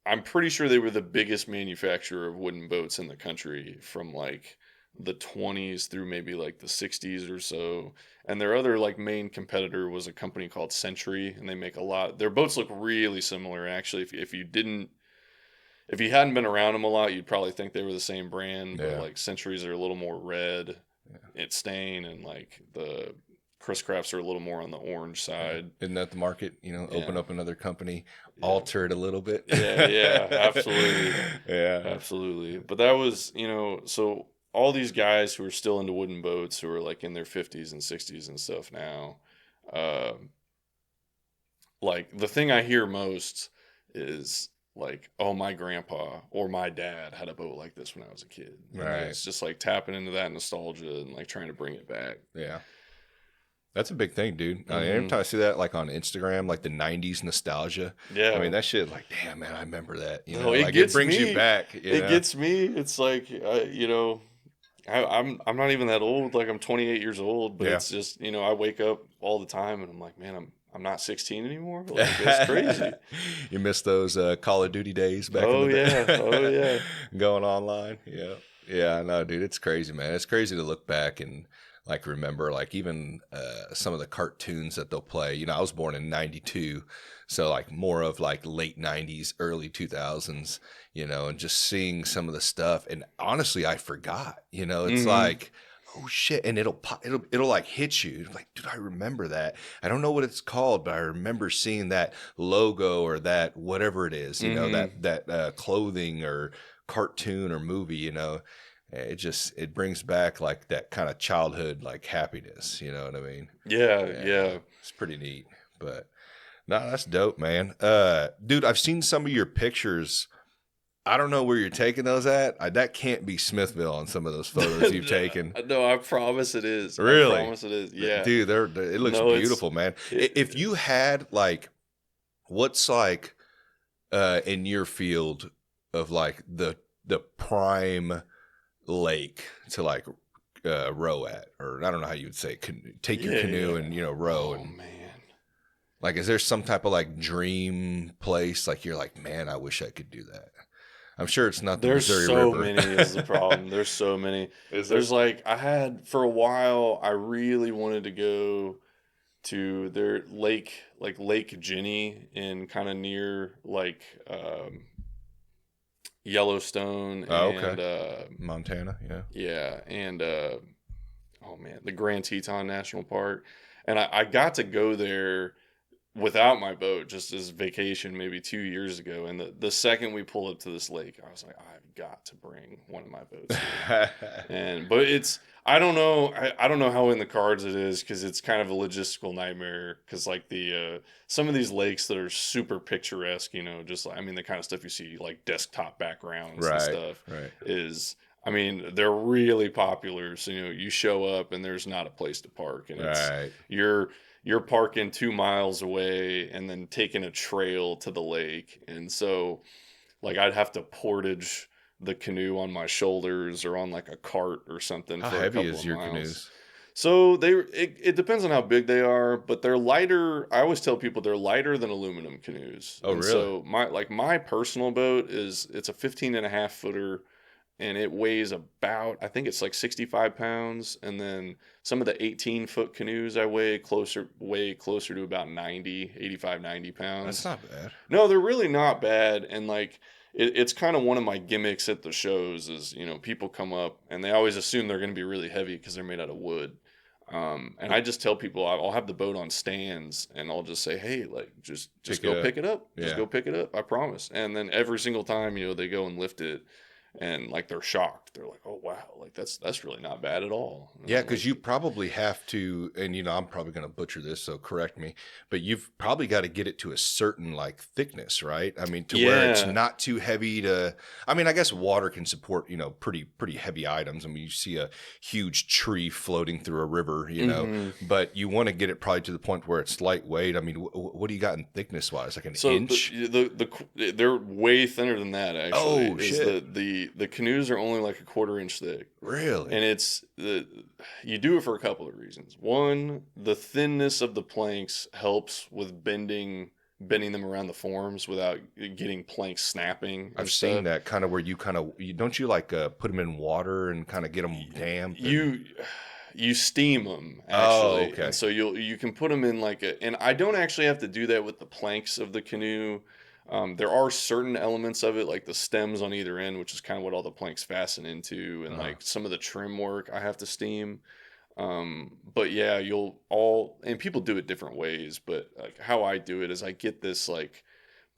I'm pretty sure they were the biggest manufacturer of wooden boats in the country from like the 20s through maybe like the 60s or so. And their other like main competitor was a company called Century, and they make a lot. Their boats look really similar. Actually, if you hadn't been around them a lot, you'd probably think they were the same brand. But Yeah. like Centuries are a little more red, Yeah. it's stain, and like the Chris Crafts are a little more on the orange Yeah. side. Isn't that the market? Open Yeah, up another company, yeah, alter it a little bit. yeah, absolutely. Yeah. Absolutely. But that was, so all these guys who are still into wooden boats, who are like in their 50s and 60s and stuff now, uh, like the thing I hear most is like, oh, my grandpa or my dad had a boat like this when I was a kid. And then Right. it's just like tapping into that nostalgia and like trying to bring it back. Yeah. That's a big thing, dude. Every Hmm. time I see that, like on Instagram, like the '90s nostalgia, I mean Yeah. that shit. Like, damn, man, I remember that. No, it Like it gets brings you me. back. It gets me. It's like, I'm not even that old. Like I'm 28 years old, but Yeah. it's just, I wake up all the time and I'm like, man, I'm not 16 anymore. Like it's crazy. You miss those Call of Duty days back in Oh the yeah. Oh day, yeah. going online. Yeah, yeah, I know, dude. It's crazy, man. It's crazy to look back and like remember, like even some of the cartoons that they'll play. I was born in '92, so like more of like late '90s, early 2000s. And just seeing some of the stuff. And honestly, I forgot. It's Hmm. like, oh shit, and it'll like hit you like, dude, I remember that. I don't know what it's called, but I remember seeing that logo or that whatever it is, Hmm. that clothing or cartoon or movie. It brings back like that kind of childhood like happiness. You know what I mean? Yeah. Yeah, Yeah. it's pretty neat. But no, that's dope, man. Dude, I've seen some of your pictures. I don't know where you're taking those at. That can't be Smithville on some of those photos you've taken. No, I promise it is. I Really? promise it is. Yeah. Dude, it looks No, it's beautiful, man. If it, you had like, what's like in your field of like the prime lake to like row at, or I don't know how you would say, take your Yeah, canoe yeah. and row. Oh And man. like, is there some type of like dream place? Like you're like, man, I wish I could do that. I'm sure it's not the There's Missouri so River. many is the problem. There's so many. Is there? There's like I had for a while I really wanted to go to their lake, like Lake Jenny in kind of near like Yellowstone Oh, okay. and Montana, yeah. yeah, and oh man, the Grand Teton National Park. And I got to go there without my boat just as vacation maybe 2 years ago. And the second we pulled up to this lake, I was like, I've got to bring one of my boats here. And but it's I don't know how in the cards it is because it's kind of a logistical nightmare because like the some of these lakes that are super picturesque, just I mean the kind of stuff you see like desktop backgrounds and Right, stuff right. is I mean they're really popular. So you show up and there's not a place to park and it's Right. you're parking 2 miles away and then taking a trail to the lake. And so like I'd have to portage the canoe on my shoulders or on like a cart or something How for a heavy couple is of your miles. canoes? So it depends on how big they are, but they're lighter. I always tell people they're lighter than aluminum canoes. Oh, And really? so my personal boat it's a 15 and a half footer and it weighs about I think it's like 65 pounds. And then some of the 18-foot canoes I way closer to about 85, 90 That's pounds. not bad. No, they're really not bad. And like it's kind of one of my gimmicks at the shows is, people come up and they always assume they're going to be really heavy because they're made out of wood. And I just tell people I'll have the boat on stands and I'll just say, hey, like just Pick go it up. pick it up. Just Yeah. go pick it up. I promise. And then every single time, they go and lift it and like they're shocked. They're like, oh wow, like that's really not bad at all. And Yeah, I'm because like, you probably have to, and I'm probably going to butcher this, so correct me, but you've probably got to get it to a certain like thickness, right? I mean, to where it's yeah. not too heavy to. I mean, I guess water can support, pretty heavy items. I mean, you see a huge tree floating through a river, Hmm. but you want to get it probably to the point where it's lightweight. I mean, what do you got in thickness wise? Like an So inch? they're way thinner than that actually. Oh Is shit! the canoes are only like a quarter inch thick. Really? And you do it for a couple of reasons. One, the thinness of the planks helps with bending them around the forms without getting planks snapping and I've stuff. seen that kind of where you kind of don't you like put them in water and kind of get them damp. You steam them Oh, actually, okay. and so you can put them in and I don't actually have to do that with the planks of the canoe. There are certain elements of it, like the stems on either end, which is kind of what all the planks fasten into, and Uh-huh. like some of the trim work I have to steam. But yeah, and people do it different ways, but like how I do it is I get this like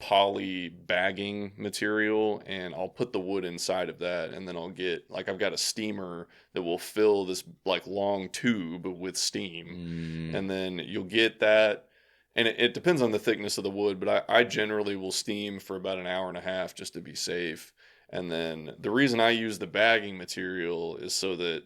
poly bagging material and I'll put the wood inside of that and then I've got a steamer that will fill this like long tube with steam Mm, and then you'll get that and it depends on the thickness of the wood, but I generally will steam for about an hour and a half just to be safe. And then the reason I use the bagging material is so that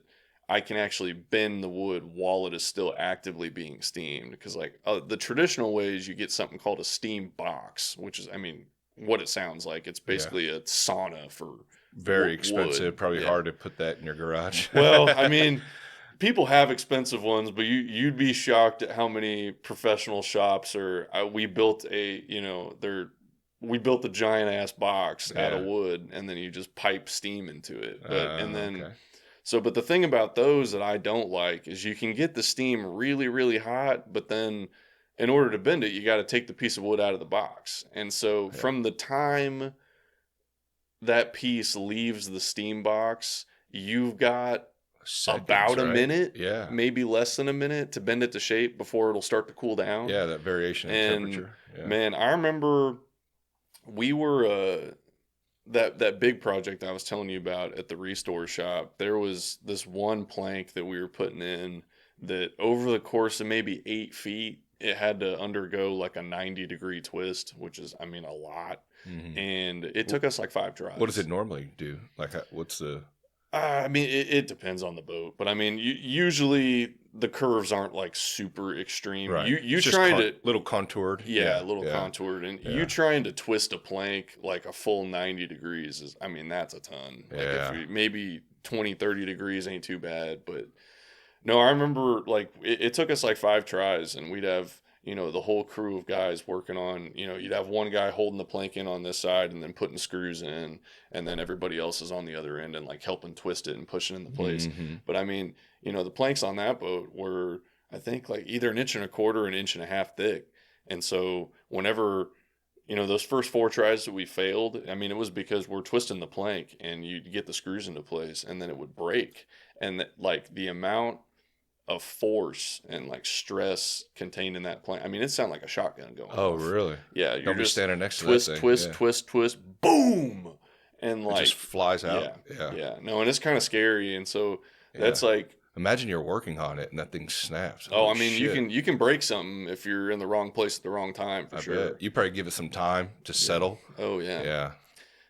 I can actually bend the wood while it is still actively being steamed. Because like the traditional ways, you get something called a steam box, which is, I mean, what it sounds like. It's yeah. basically a sauna for Very expensive. wood. Probably Yeah. hard to put that in your garage. Well, I mean, people have expensive ones, but you'd be shocked at how many professional shops are. We built a giant ass box out of Yeah. wood, and then you just pipe steam into it. Okay. But the thing about those that I don't like is you can get the steam really, really hot, but then in order to bend it, you got to take the piece of wood out of the box. And so Yeah. from the time that piece leaves the steam box, you've got Seconds, about a right? minute, Yeah. maybe less than a minute to bend it to shape before it'll start to cool down. Yeah, that variation in And temperature. Yeah. man, I remember we were that big project I was telling you about at the restore shop. There was this one plank that we were putting in that over the course of maybe 8 feet, it had to undergo like a 90-degree twist, which is, I mean, a lot. Mhm. And it took us like 5 tries. What does it normally do? Like, what's the? I mean, it depends on the boat, but I mean, usually the curves aren't like super extreme. Right. You It's just trying to, little contoured. yeah, a little Yeah. contoured, and Yeah. you trying to twist a plank like a full 90 degrees is, I mean, that's a ton. Like if Yeah. you maybe 20, 30 degrees ain't too bad. But no, I remember like it took us like 5 tries, and we'd have, the whole crew of guys working on, you'd have one guy holding the plank in on this side and then putting screws in, and then everybody else is on the other end and like helping twist it and pushing it into place. Mm-hmm. But I mean, the planks on that boat were, I think, like either 1.25 inches or 1.5 inches thick. And so whenever, those first 4 tries that we failed, I mean, it was because we're twisting the plank and you'd get the screws into place and then it would break. And like the amount of force and like stress contained in that plank, I mean, it sounded like a shotgun going Oh, off. really? Yeah, you're Don't be just standing next twist, to that thing. twist, Yeah. twist, twist, boom, and It like just flies out. yeah, Yeah. no, and it's kind of scary, and so that's Yeah. like, Imagine you're working on it and that thing snaps. oh, Holy I mean, shit. you can break something if you're in the wrong place at the wrong time for I sure. bet. You probably give it some time to settle. Oh yeah. Yeah.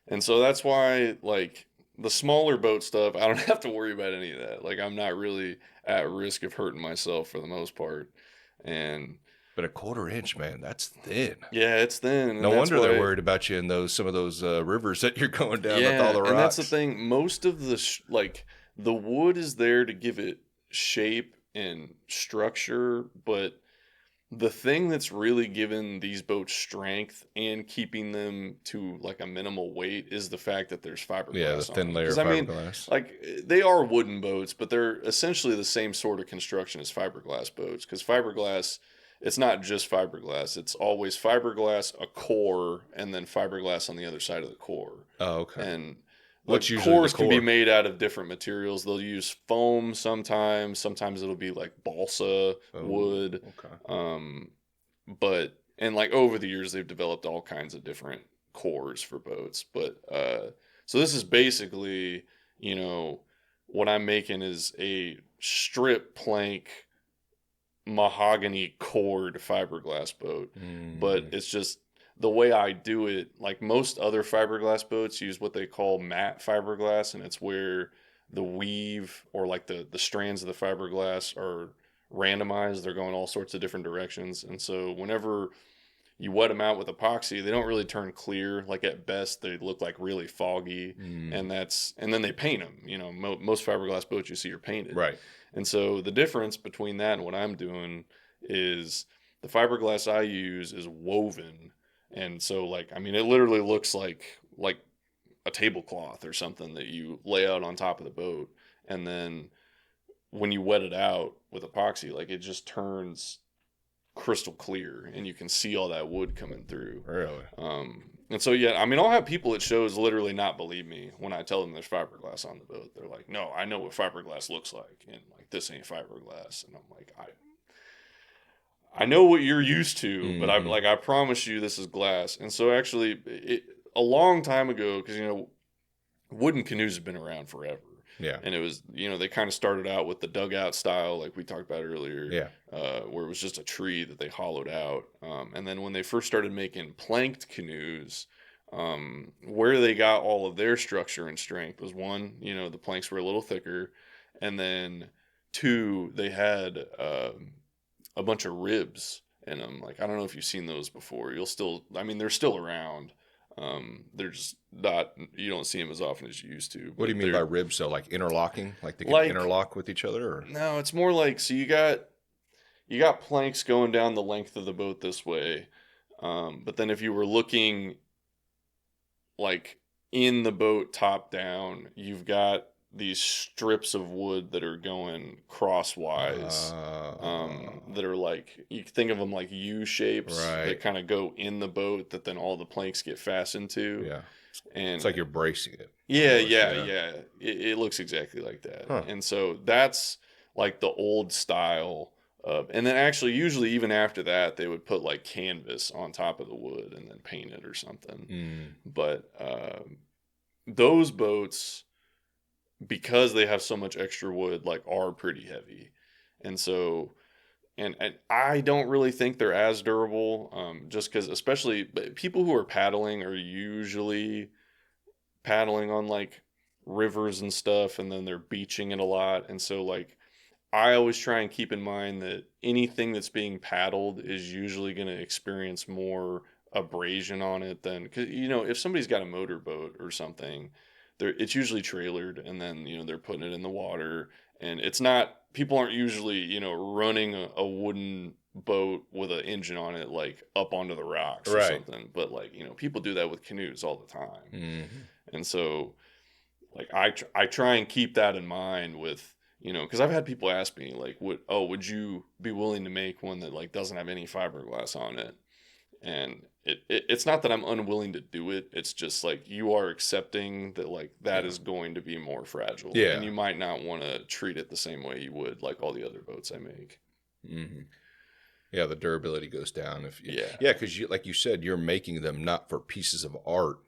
And so that's why, like, the smaller boat stuff, I don't have to worry about any of that. Like, I'm not really at risk of hurting myself for the most part. And But 1/4 inch, man, that's thin. yeah, it's thin. And No that's wonder they're why, worried about you in some of those rivers that you're going down with all yeah, the and that's the rocks. thing. Most of like, the wood is there to give it shape and structure, but the thing that's really given these boats strength and keeping them to like a minimal weight is the fact that there's Yeah, the fiberglass on thin them. layer of 'Cause I mean, fiberglass. like they are wooden boats, but they're essentially the same sort of construction as fiberglass boats. Because fiberglass, it's not just fiberglass; it's always fiberglass, a core, and then fiberglass on the other side of the core. Oh, okay. And What's like usually the cores can be core? made out of different materials. They'll use foam sometimes. Sometimes it'll be like balsa Oh, wood. okay. But and like over the years they've developed all kinds of different cores for boats. But so this is basically, what I'm making is a strip plank mahogany cored fiberglass boat. But Mm. it's just the way I do it, like most other fiberglass boats use what they call matte fiberglass, and it's where the weave or like the strands of the fiberglass are randomized. They're going all sorts of different directions. And so whenever you wet them out with epoxy, they don't really turn clear. Like at best, they look like really foggy. Mm. And then they paint them. Most fiberglass boats you see are painted. Right. And so the difference between that and what I'm doing is the fiberglass I use is woven. And so like, I mean, it literally looks like a tablecloth or something that you lay out on top of the boat. And then when you wet it out with epoxy, like it just turns crystal clear and you can see all that wood coming through. Really? And so, yeah, I mean, I'll have people at shows literally not believe me when I tell them there's fiberglass on the boat. They're like, no, I know what fiberglass looks like. And like, this ain't fiberglass. And I'm like, I know what you're used to, but Mm-hmm. I promise you this is glass. And so actually a long time ago, because, wooden canoes have been around forever. Yeah. And it was, they kind of started out with the dugout style, like we talked about earlier, Yeah. where it was just a tree that they hollowed out. And then when they first started making planked canoes, where they got all of their structure and strength was one, the planks were a little thicker. And then two, they had a bunch of ribs in them. Like, I don't know if you've seen those before. They're still around. They're just not, you don't see them as often as you used to. What do you mean by ribs? So like interlocking, like they can Like, interlock with each other, or no, it's more like, so you got planks going down the length of the boat this way. But then if you were looking like in the boat top down, you've got these strips of wood that are going crosswise, that are like, you can think of them like U shapes right? that kind of go in the boat that then all the planks get fastened to. Yeah. And It's like you're bracing it. yeah, almost, yeah. It looks exactly like that. Huh. And so that's like the old style of, and then actually usually even after that they would put like canvas on top of the wood and then paint it or something. Mm. But those boats, because they have so much extra wood, like are pretty heavy. And so and I don't really think they're as durable, just because especially people who are paddling are usually paddling on like rivers and stuff, and then they're beaching it a lot. And so like I always try and keep in mind that anything that's being paddled is usually going to experience more abrasion on it than, because if somebody's got a motorboat or something, it's usually trailered, and then they're putting it in the water, and it's not people aren't usually running a wooden boat with an engine on it like up onto the rocks or Right. something, but like people do that with canoes all the time. Mm-hmm. And so like I try and keep that in mind with because I've had people ask me like would you be willing to make one that like doesn't have any fiberglass on it, and it's not that I'm unwilling to do it. It's just like you are accepting that like that is going to be more fragile, and you might not want to treat it the same way you would like all the other boats I make. Mm-hmm. Yeah, the durability goes down Yeah, because like you said, you're making them not for pieces of art.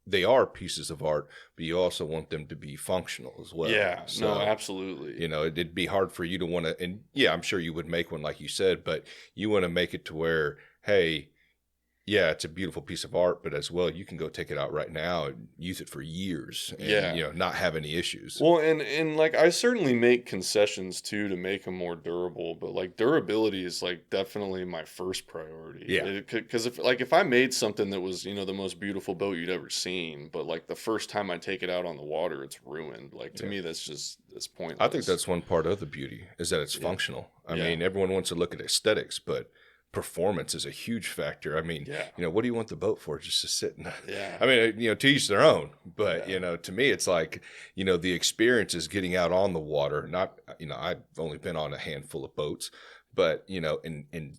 They are pieces of art, but you also want them to be functional as well. Yeah, so, no, absolutely. It'd be hard for you to want to, and yeah, I'm sure you would make one like you said, but you want to make it to where, hey, yeah, it's a beautiful piece of art, but as well, you can go take it out right now and use it for years and, not have any issues. Well, and like I certainly make concessions too to make them more durable, but like durability is like definitely my first priority. Yeah. Because if I made something that was, the most beautiful boat you'd ever seen, but like the first time I take it out on the water, it's ruined. Like to me, that's pointless. I think that's one part of the beauty is that it's functional. I mean, everyone wants to look at aesthetics, but performance is a huge factor. I mean, what do you want the boat for? Just to sit in I mean, to each their own, but to me, it's like, the experience is getting out on the water. Not, I've only been on a handful of boats, but, and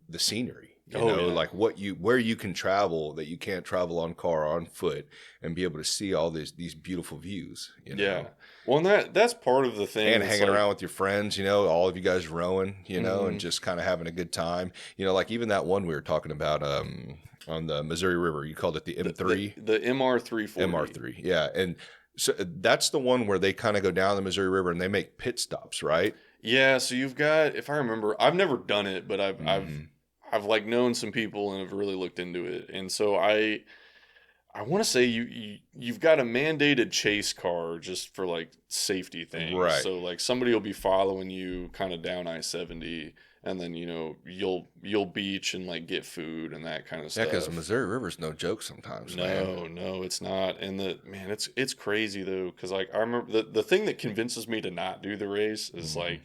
the scenery, like where you can travel that you can't travel on car or on foot and be able to see all these beautiful views, Yeah. Well, and that's part of the thing. And hanging around with your friends, all of you guys rowing, and just kind of having a good time. Like even that one we were talking about on the Missouri River, you called it the M3? The MR340. MR3, yeah. And so that's the one where they kind of go down the Missouri River and they make pit stops, right? Yeah, so you've got, if I remember, I've never done it, but I've like known some people and have really looked into it. And so I want to say you've got a mandated chase car just for like safety things. Right. So like somebody will be following you kind of down I-70, and then you'll beach and like get food and that kind of stuff. Yeah, because the Missouri River's no joke sometimes. No, it's not. And it's crazy though, because like I remember the thing that convinces me to not do the race is like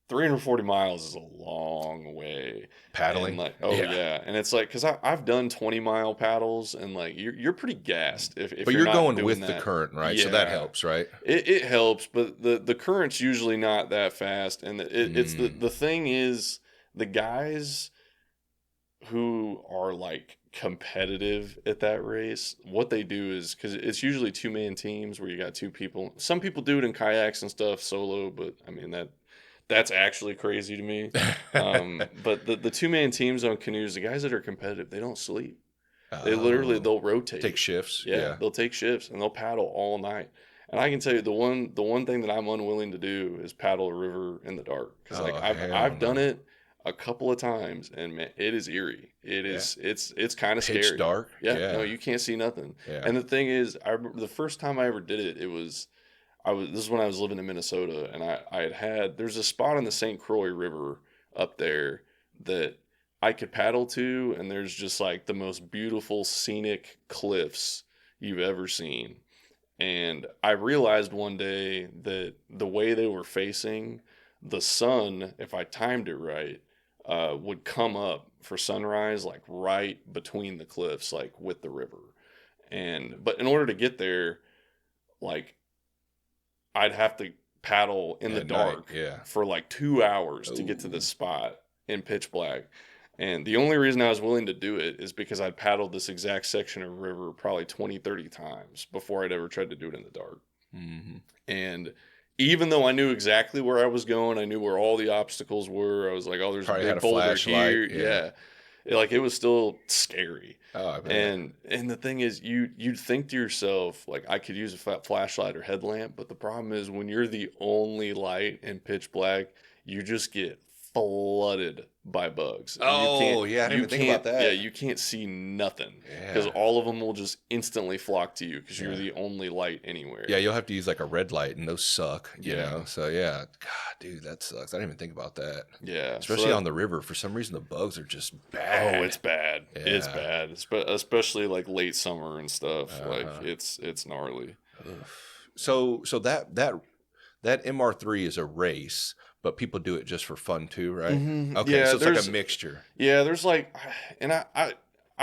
340 miles is a long way. Paddling? And like, yeah. And it's like, because I've done 20-mile paddles, and like, you're pretty gassed if but you're not going with that. the current, right? Yeah. So that helps, right? It helps, but the current's usually not that fast. And it's the thing is, the guys who are like competitive at that race, what they do is, because it's usually 2-man teams where you got 2 people. Some people do it in kayaks and stuff solo, but I mean, that's actually crazy to me. But the 2-man teams on canoes, the guys that are competitive, they don't sleep. They'll rotate. Take shifts. Yeah, they'll take shifts and they'll paddle all night. And I can tell you the one thing that I'm unwilling to do is paddle a river in the dark, because I've done it a couple of times, and man, it is eerie. It's kind of scary. Pitch dark. Yeah, no, you can't see nothing. Yeah. And the thing is, I remember the first time I ever did it, this is when I was living in Minnesota, and there's a spot on the St. Croix River up there that I could paddle to, and there's just like the most beautiful scenic cliffs you've ever seen. And I realized one day that the way they were facing, the sun, if I timed it right, would come up for sunrise like right between the cliffs, like with the river. But in order to get there, like I'd have to paddle in the dark for like 2 hours to get to this spot in pitch black. And the only reason I was willing to do it is because I'd paddled this exact section of river probably 20, 30 times before I'd ever tried to do it in the dark. Mm-hmm. And even though I knew exactly where I was going, I knew where all the obstacles were. I was like, oh, there's probably a big boulder here. Yeah. It was still scary. Oh, I bet. And the thing is, you'd think to yourself, like, I could use a flashlight or headlamp, but the problem is when you're the only light in pitch black, you just get flooded by bugs. And Oh, yeah, I didn't even think about that. Yeah, you can't see nothing because Yeah. all of them will just instantly flock to you because you're Yeah. the only light anywhere. Yeah, you'll have to use like a red light, and those suck, you Yeah. know? So, yeah. God, dude, that sucks. I didn't even think about that. Yeah. Especially on the river. For some reason, the bugs are just bad. Oh, it's bad. Yeah. It's bad. Especially like late summer and stuff. Like Uh-huh. it's gnarly. So that MR3 is a race, but people do it just for fun too, right? Mhm. Okay, Yeah, so it's like there's a mixture. yeah, there's like, and I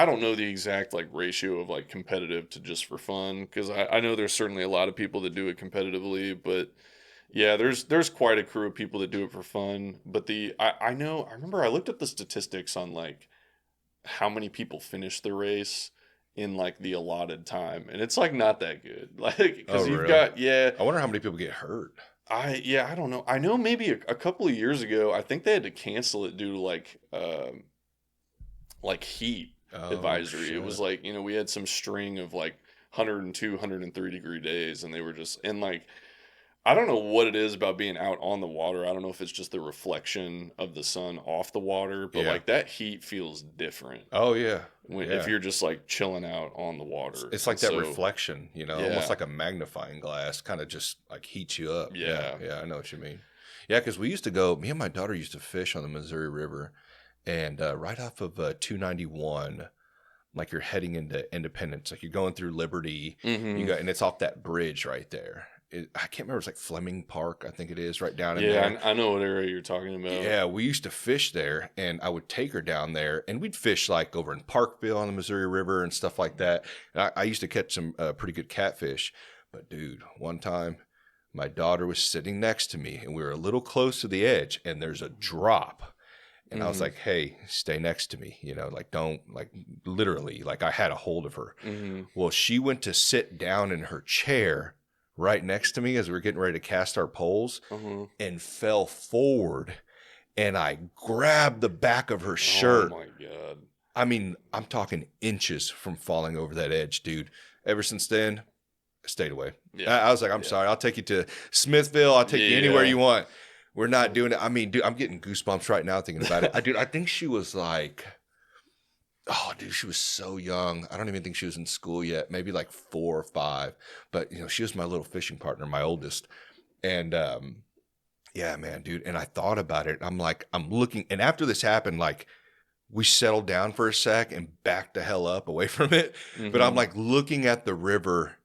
don't know the exact like ratio of like competitive to just for fun because I know there's certainly a lot of people that do it competitively, but yeah, there's quite a crew of people that do it for fun. But I know I remember I looked up the statistics on like how many people finish the race in like the allotted time, and it's like not that good. Like Oh, because you've really? got I wonder how many people get hurt. I don't know. I know maybe a couple of years ago, I think they had to cancel it due to like heat Oh, advisory. It was shit. like, we had some string of like 102, 103-degree days, and they were just and like I don't know what it is about being out on the water. I don't know if it's just the reflection of the sun off the water, but Yeah. like that heat feels different Oh, yeah. if Yeah. you're just like chilling out on the water. It's like And that so, reflection, you know, yeah. almost like a magnifying glass, kind of just like heats you up. Yeah. Yeah, I know what you mean. Yeah, because we used to go, me and my daughter used to fish on the Missouri River, and right off of 291, like you're heading into Independence, like you're going through Liberty, Mhm. and it's off that bridge right there. I can't remember, it's like Fleming Park, I think it is, right down in Yeah, there. I know what area you're talking about. Yeah, we used to fish there, and I would take her down there, and we'd fish like over in Parkville on the Missouri River and stuff like that. And I used to catch some pretty good catfish. But dude, one time my daughter was sitting next to me, and we were a little close to the edge, and there's a drop. And I was Mhm. like, hey, stay next to me, you know, like don't, like literally, like I had a hold of her. Mhm. Well, she went to sit down in her chair right next to me as we were getting ready to cast our poles Uh-huh. and fell forward, and I grabbed the back of her Oh shirt. my God. I mean, I'm talking inches from falling over that edge, dude. Ever since then, I stayed away. Yeah. I was like, I'm sorry. I'll take you to Smithville. I'll take you anywhere Yeah. you want. We're not doing it. I mean, dude, I'm getting goosebumps right now thinking about it. I think she was like, oh, dude, she was so young. I don't even think she was in school yet. Maybe like 4 or 5. But, you know, she was my little fishing partner, my oldest. And, yeah, man, dude. And I thought about it. I'm like, I'm looking. And after this happened, like, we settled down for a sec and backed the hell up away from it. But I'm Mhm. like looking at the river,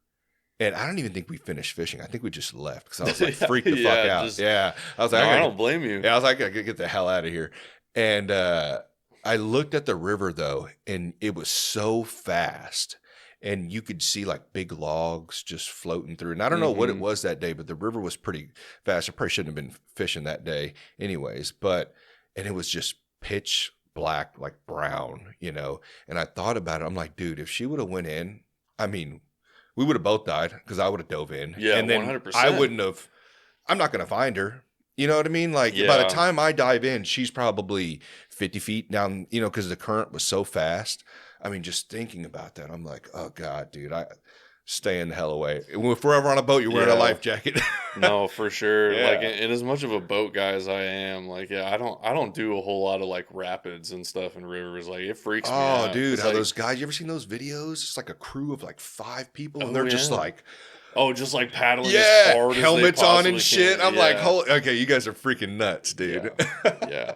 and I don't even think we finished fishing. I think we just left because I was like, freaked the fuck Yeah, out. just- Yeah. I was like, No, I gotta don't blame you. yeah, I was like, I gotta get the hell out of here. And I looked at the river though, and it was so fast. And you could see like big logs just floating through. And I don't know what it Mhm. was that day, but the river was pretty fast. I probably shouldn't have been fishing that day anyways. And it was just pitch black, like brown, you know. And I thought about it. I'm like, dude, if she would have went in, I mean, we would have both died because I would have dove in. Yeah, and then 100%. I wouldn't have, I'm not going to find her. You know what I mean? Like by the Yeah. time I dive in, she's probably 50 feet down, you know, because the current was so fast. I mean, just thinking about that, I'm like, oh God, dude, I staying the hell away. If we're ever on a boat, you're wearing a Yeah. life jacket. No, for sure. Yeah. Like, and as much of a boat guy as I am, like, yeah, I don't do a whole lot of like rapids and stuff in rivers. Like, it freaks me Oh, out. dude, It's how like, those guys, you ever seen those videos? It's like a crew of like 5 people, and Oh, they're just yeah. like, just like paddling as yeah, hard helmets as they on and possibly shit. can. I'm like, Yeah. holy, okay, you guys are freaking nuts, dude. Yeah.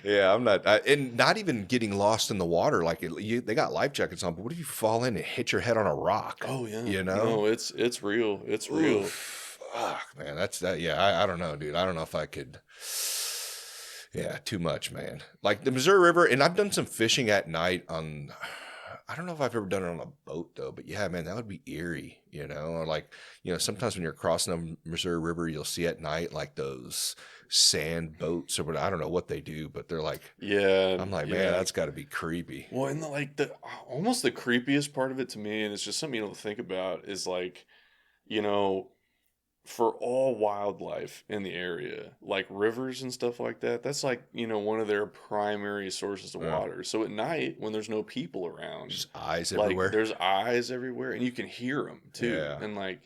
Yeah, I'm not, and not even getting lost in the water. Like, they got life jackets on, but what if you fall in and hit your head on a rock? Oh yeah. You know? No, it's real. It's real. Oof, fuck, man, that's that. Yeah, I don't know, dude. I don't know if I could. Yeah, too much, man. Like the Missouri River, and I've done some fishing at night on. I don't know if I've ever done it on a boat though, but yeah, man, that would be eerie, you know. Or like, you know, sometimes when you're crossing the Missouri River, you'll see at night like those sand boats or what. I don't know what they do, but they're like, Yeah. I'm like, yeah. man, that's got to be creepy. Well, and the almost the creepiest part of it to me, and it's just something you don't think about, is like, you know, for all wildlife in the area, like rivers and stuff like that, that's like, one of their primary sources of Yeah. water. So at night, when there's no people around, Just eyes like everywhere. there's eyes everywhere, and you can hear them too. Yeah. And like,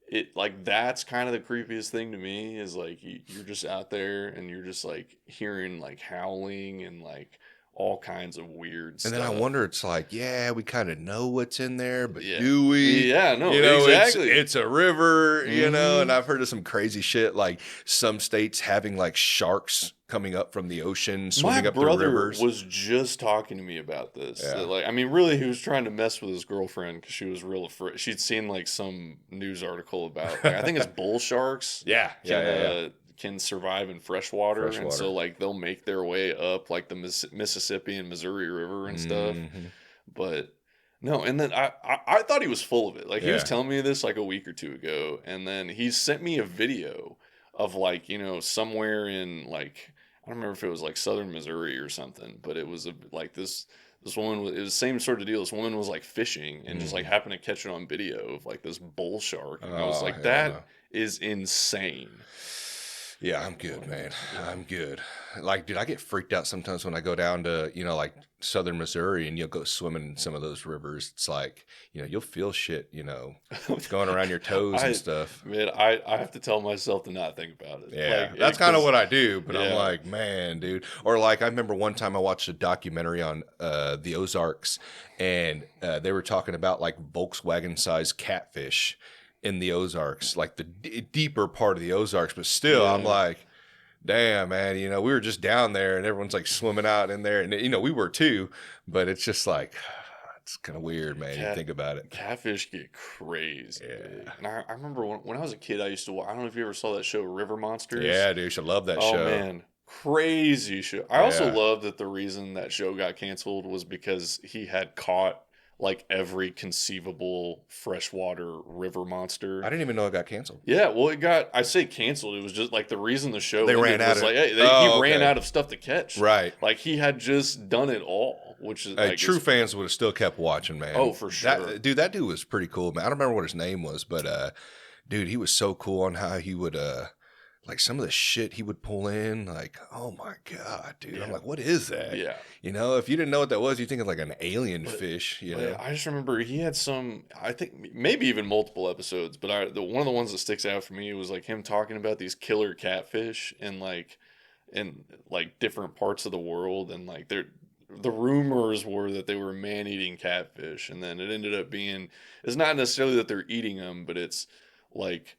it like that's kind of the creepiest thing to me is like you're just out there and you're just like hearing like howling and like all kinds of weird And then I stuff. wonder, it's like, yeah, we kind of know what's in there, but Yeah. do we? Yeah, no, You know, exactly. it's a river, you know, and Hmm. I've heard of some crazy shit, like some states having like sharks coming up from the ocean, My swimming up the brother rivers. was just talking to me about this. That, Yeah. like, I mean, really, he was trying to mess with his girlfriend because she was real afraid. She'd seen like some news article about, like, I think it's bull sharks Yeah. can Yeah. Yeah. can survive in fresh water, Fresh and water. so like they'll make their way up like the Mississippi and Missouri River and stuff. Hmm. But no, and then I thought he was full of it. Like he was Yeah. telling me this like a week or two ago, and then he sent me a video of like somewhere in like I don't remember if it was like southern Missouri or something, but it was like this woman was, it was the same sort of deal. This woman was like fishing and just like Mhm. happened to catch it on video of like this bull shark, and I was Oh, like, hell no. that is insane. Yeah, I'm good, man. I'm good. Like, dude, I get freaked out sometimes when I go down to, like southern Missouri and you'll go swimming in some of those rivers. It's like, you'll feel shit, going around your toes and I stuff. man, I have to tell myself to not think about it. Yeah, Like, that's kind of 'cause- what I do, but I'm yeah. like, man, dude. Or like, I remember one time I watched a documentary on the Ozarks, and they were talking about like Volkswagen-sized catfish in the Ozarks, like the deeper part of the Ozarks. But still, I'm Yeah. like, damn, man, we were just down there, and everyone's like swimming out in there, and we were too. But it's just like, it's kind of weird, man. You think about it. Catfish get crazy big. Yeah. And I remember when I was a kid, I used to watch, I don't know if you ever saw that show, River Monsters. Yeah, dude, you should love that Oh, show. man. Crazy show. I also Yeah. love that the reason that show got canceled was because he had caught like every conceivable freshwater river monster. I didn't even know it got canceled. Yeah, well, I say canceled. It was just like the reason the show They ended ran out was of- like, hey, Oh, he ran okay. out of stuff to catch. Right. Like he had just done it all, which is Hey, like true it's- fans would have still kept watching, man. Oh, for sure. That dude was pretty cool, man. I don't remember what his name was, but dude, he was so cool on how he would like some of the shit he would pull in, like, oh my God, dude. I'm Yeah. like, what is that? Yeah. If you didn't know what that was, you think of like an alien But- fish, But I just remember he had some, I think maybe even multiple episodes, but one of the ones that sticks out for me was like him talking about these killer catfish in different parts of the world, and like the rumors were that they were man-eating catfish, and then it ended up being, it's not necessarily that they're eating them, but it's like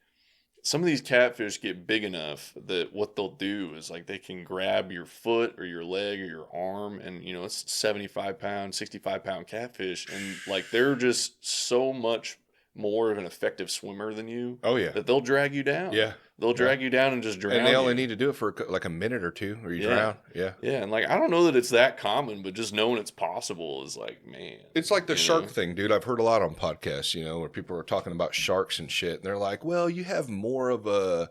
some of these catfish get big enough that what they'll do is like they can grab your foot or your leg or your arm, and it's 75-pound 65-pound catfish, and like they're just so much more of an effective swimmer than you Oh yeah. that they'll drag you down. Yeah. They'll drag you down and just drown And they only you. need to do it for like a minute or two, or you Yeah. drown. Yeah. Yeah, and like I don't know that it's that common, but just knowing it's possible is like, man. It's like the you shark know? thing, dude. I've heard a lot on podcasts, where people are talking about sharks and shit. And they're like, well, you have more of a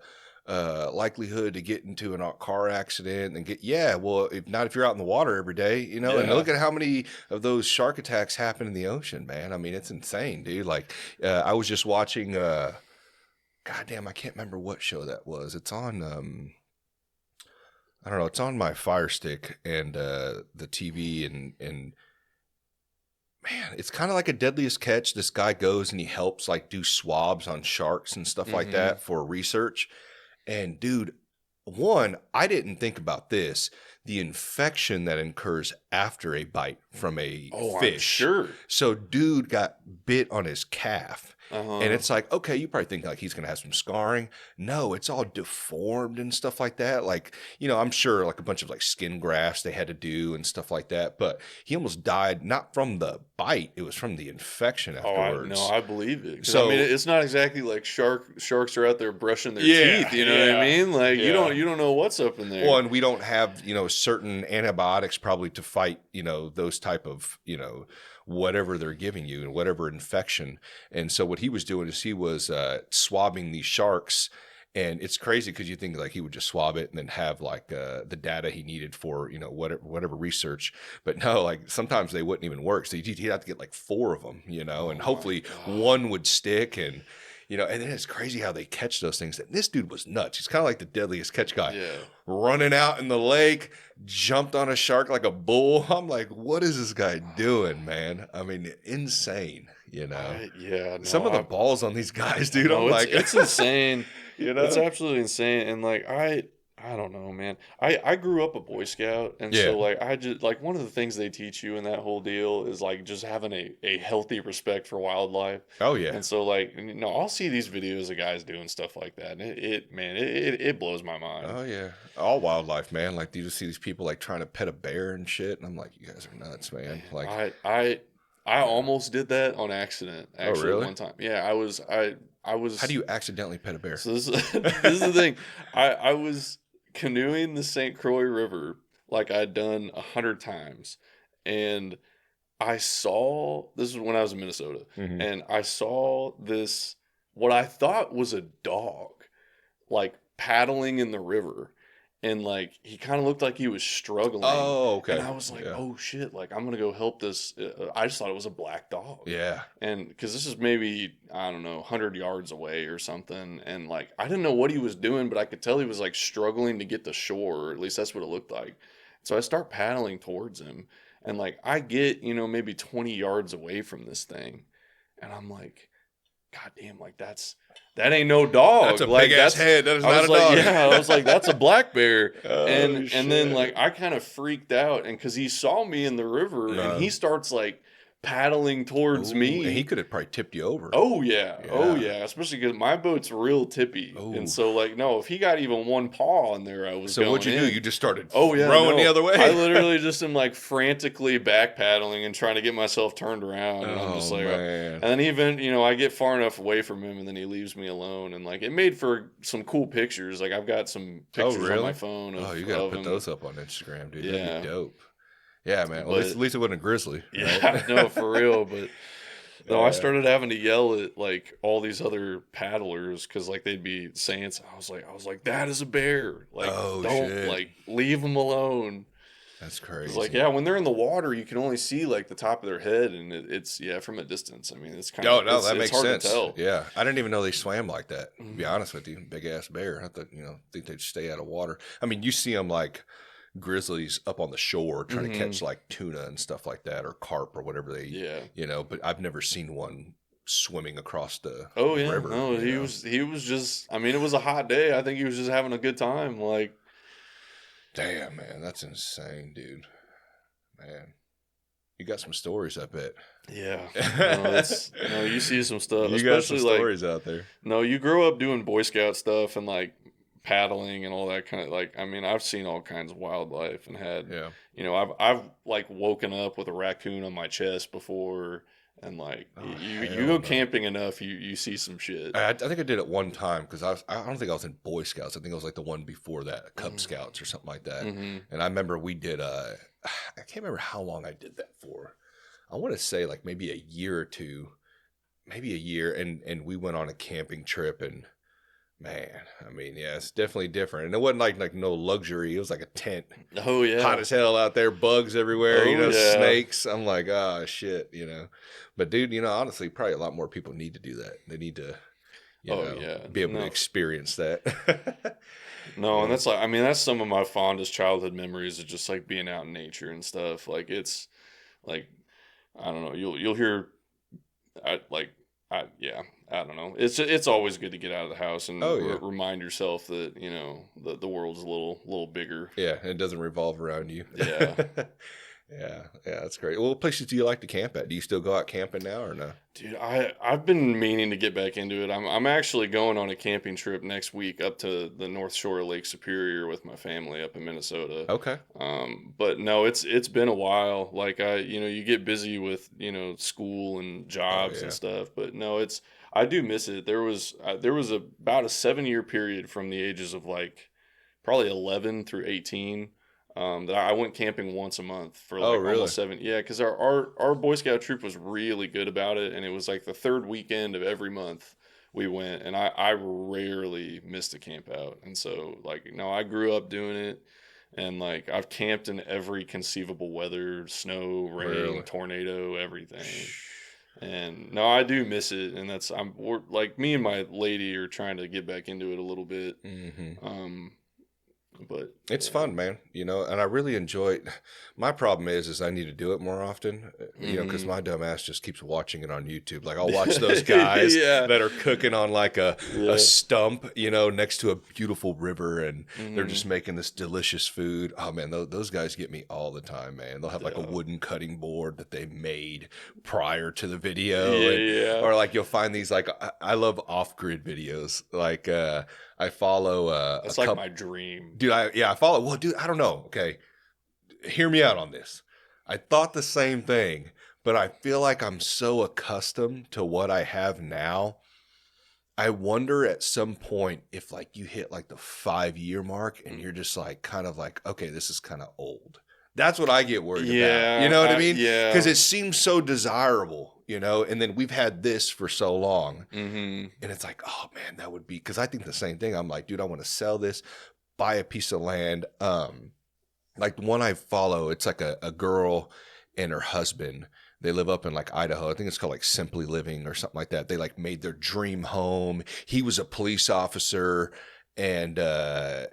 likelihood to get into a car accident and well, if you're out in the water every day, and Yeah. look at how many of those shark attacks happen in the ocean, man. I mean, it's insane, dude. Like, I was just watching, goddamn, I can't remember what show that was. It's on, I don't know. It's on my Fire Stick and the TV, and man, it's kind of like a Deadliest Catch. This guy goes and he helps like do swabs on sharks and stuff like Mhm. that for research. And dude, one, I didn't think about this. The infection that occurs after a bite from a Oh, fish. I'm sure. So dude got bit on his calf. Uh-huh. And it's like, okay, you probably think like he's gonna have some scarring. No, it's all deformed and stuff like that. Like, I'm sure like a bunch of like skin grafts they had to do and stuff like that. But he almost died not from the bite; it was from the infection afterwards. I believe it. 'Cause, So- I mean, it's not exactly like sharks are out there brushing their Yeah, teeth. You know what yeah, I mean? Like yeah. you don't know what's up in there. Well, and we don't have, certain antibiotics probably to fight, those type of, whatever they're giving you and whatever infection. And so what he was doing is he was swabbing these sharks. And it's crazy because you think like he would just swab it and then have like the data he needed for, whatever research. But no, like sometimes they wouldn't even work. So he'd have to get like 4 of them, and Oh my hopefully God. one would stick. And and then it's crazy how they catch those things. And this dude was nuts. He's kind of like the Deadliest Catch guy. Yeah. Running out in the lake, jumped on a shark like a bull. I'm like, what is this guy doing, man? I mean, insane. you know. Yeah, Some no, of the balls on these guys, dude. no, I'm like, it's insane. you It's know. absolutely insane. And like I don't know, man. I grew up a Boy Scout, and Yeah. so like I just like one of the things they teach you in that whole deal is like just having a healthy respect for wildlife. Oh yeah. And so like I'll see these videos of guys doing stuff like that, and it blows my mind. Oh yeah. All wildlife, man. Like you just see these people like trying to pet a bear and shit, and I'm like, you guys are nuts, man. Like, I almost did that on accident oh actually really? one time. Yeah, I How do was you accidentally pet a bear? so this is this is the thing. I was canoeing the St. Croix River like I'd done 100 times, and I saw this was when I was in Minnesota, Hmm. and I saw this what I thought was a dog like paddling in the river, and like he kind of looked like he was struggling, Oh, and okay. I was like, Yeah. oh shit, like I'm gonna go help this. I just thought it was a black dog. Yeah. And because this is maybe, I don't know, 100 yards away or something. And like, I didn't know what he was doing, but I could tell he was like struggling to get to shore, or at least that's what it looked like. So I start paddling towards him. And like, I get, maybe 20 yards away from this thing. And I'm like, God damn, like that ain't no That's dog. a big Like ass that's, head. That is I not was a like, dog. yeah, I was like, that's a black bear. Oh And then shit. like I kind of freaked out, and because he saw me in the river, and he starts like paddling towards Oh, and he me. could have probably tipped you over. Oh yeah, oh Yeah. yeah. Especially because my boat's real tippy, and Oh. so like no, if he got even one paw in there, I was So what'd going you do? in. You just started Oh yeah, rowing the no, other way? I literally just am like frantically back paddling and trying to get myself turned around, and I'm just Oh like, man. and then even I get far enough away from him, and then he leaves me alone, and like it made for some cool pictures. Like I've got some Oh pictures on my really? phone Oh, of you gotta put him. those up on Instagram, dude. That'd Yeah, be dope. Yeah, man. Well, but at least it wasn't a grizzly, yeah, right? no, for real, but. No, I Yeah. started having to yell at like all these other paddlers because like they'd be saying, I was like, that is a bear. Like, Oh don't shit. like leave them alone. That's Because like, crazy. yeah, when they're in the water, you can only see like the top of their head, and it's yeah from a distance. I mean, it's kind Oh of no, that it's makes hard to sense. tell. Yeah, I didn't even know they swam like that. To be Mhm. honest with you, big ass bear. I thought think they'd stay out of water. I mean, you see them like grizzlies up on the shore trying to catch Mhm. like tuna and stuff like that, or carp or whatever they, Yeah. But I've never seen one swimming across the Oh yeah. river. No, he was just. I mean, it was a hot day. I think he was just having a good time. Like, Damn, man, that's insane, dude. Man, you got some stories, I bet. yeah. No, it's no. You see some stuff, You got some especially like. stories out there. No, you grow up doing Boy Scout stuff and like paddling and all that kind of like I mean, I've seen all kinds of wildlife and had Yeah. I've like woken up with a raccoon on my chest before, and like Oh, you hell go no. camping enough, you see some shit. I think I did it one time because I don't think I was in Boy Scouts. I think it was like the one before that, Cub Mm. Scouts or something like that. Mm-hmm. And I remember we did I can't remember how long I did that for. I want to say like maybe a year or two, maybe a year, and we went on a camping trip, and man, I mean, yeah, it's definitely different. And it wasn't like no luxury. It was like a tent. Oh Hot yeah. as hell out there, bugs everywhere, Oh yeah. snakes. I'm like, ah, shit. But dude, honestly, probably a lot more people need to do that. They need to, Oh yeah. be able to No. experience that. No, and Yeah. that's like I mean that's some of my fondest childhood memories of just like being out in nature and stuff. Like it's like I don't know, you'll hear like yeah, I don't know. It's always good to get out of the house and Oh yeah. remind yourself that the world's a little bigger. Yeah, and it doesn't revolve around you. Yeah, Yeah, that's great. Well, what places do you like to camp at? Do you still go out camping now or no? dude, I've been meaning to get back into it. I'm actually going on a camping trip next week up to the North Shore of Lake Superior with my family up in Minnesota. Okay. But no, it's been a while. Like you get busy with school and Oh jobs and yeah. stuff. But no, I do miss it. There was about a 7 year period from the ages of like probably 11 through 18 that I went camping once a month for Oh like really? almost 7. Yeah, because our Boy Scout troop was really good about it, and it was like the third weekend of every month we went, and I rarely missed a camp out, and so like no, I grew up doing it, and like I've camped in every conceivable weather, snow, rain, Really? tornado, everything. And no, I do miss it, and like me and my lady are trying to get back into it a little bit. Mm-hmm. Um, But It's fun, man, and I really enjoy it. My problem is I need to do it more often, because my dumb ass just keeps watching it on YouTube. Like I'll watch those guys yeah, that are cooking on like a yeah. stump, next to a beautiful river, and they're hmm just making this delicious food. Oh man, those guys get me all the time, man. They'll have like a Yeah. wooden cutting board that they made prior to the video, Yeah, and yeah. or like you'll find these like I love off-grid videos. Like I follow a That's like couple. my dream. Dude, I follow. Well, dude, I don't know. Okay, hear me out on this. I thought the same thing, but I feel like I'm so accustomed to what I have now. I wonder at some point if like you hit like the 5 year mark and you're just like kind of like, okay, this is kind of old. That's what I get worried about. You Yeah, know what I mean? Because yeah. it seems so desirable, and then we've had this for so long. hmm And it's like, oh man, that would be, because I think the same thing. I'm like, dude, I want to sell this, buy a piece of land. Like the one I follow, it's like a girl and her husband. They live up in like Idaho. I think it's called like Simply Living or something like that. They like made their dream home. He was a police officer and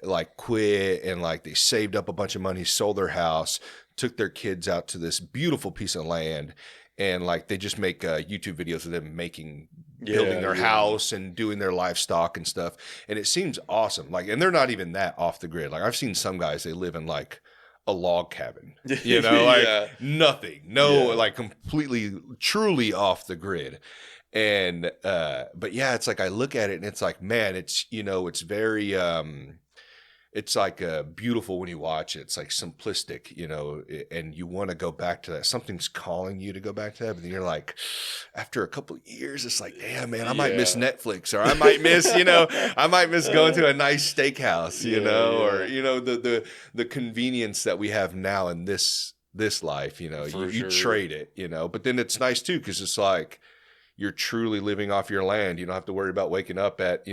like quit, and like they saved up a bunch of money, sold their house, took their kids out to this beautiful piece of land, and like they just make YouTube videos of them building Yeah, their yeah. house and doing their livestock and stuff. And it seems awesome. Like, and they're not even that off the grid. Like I've seen some guys, they live in like a log cabin, like Yeah. nothing, no, Yeah. like completely, truly off the grid. And, but yeah, it's like, I look at it and it's like, man, it's, it's very, it's like beautiful when you watch it. It's like simplistic, and you want to go back to that. Something's calling you to go back to that, but then you're like, after a couple of years, it's like, damn, man, I might miss Yeah. Netflix, or I might miss, I might miss going to a nice steakhouse, or Yeah. the convenience that we have now in this life. For You sure. trade it, but then it's nice too, because it's like, you're truly living off your land. You don't have to worry about waking up at,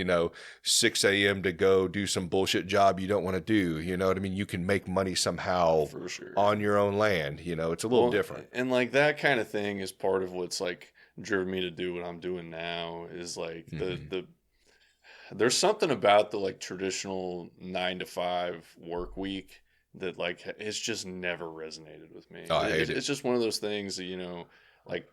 6 a.m. to go do some bullshit job you don't want to do. You know what I mean? You can make money somehow For sure. on your own land. It's a little different. And like that kind of thing is part of what's like driven me to do what I'm doing now is like the there's something about the like traditional 9 to 5 work week that like it's just never resonated with me. Oh, I hate it. It's just one of those things that, like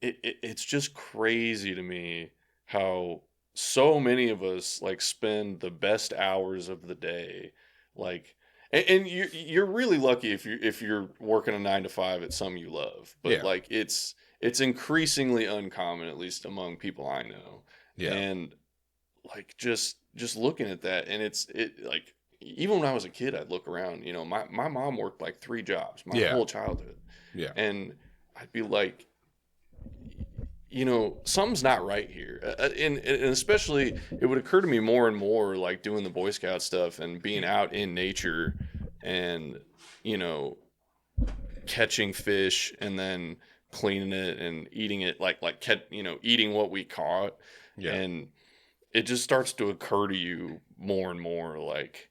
it's just crazy to me how so many of us like spend the best hours of the day like and you're really lucky if you're working a 9 to 5 at something you love, but Yeah. like it's increasingly uncommon, at least among people I know. Yeah. And like just looking at that, and it like even when I was a kid I'd look around, my mom worked like 3 jobs my Yeah. whole childhood. Yeah. And I'd be like, something's not right here. And especially, it would occur to me more and more, like doing the Boy Scout stuff and being out in nature and, catching fish and then cleaning it and eating it, eating what we caught. Yeah. And it just starts to occur to you more and more, like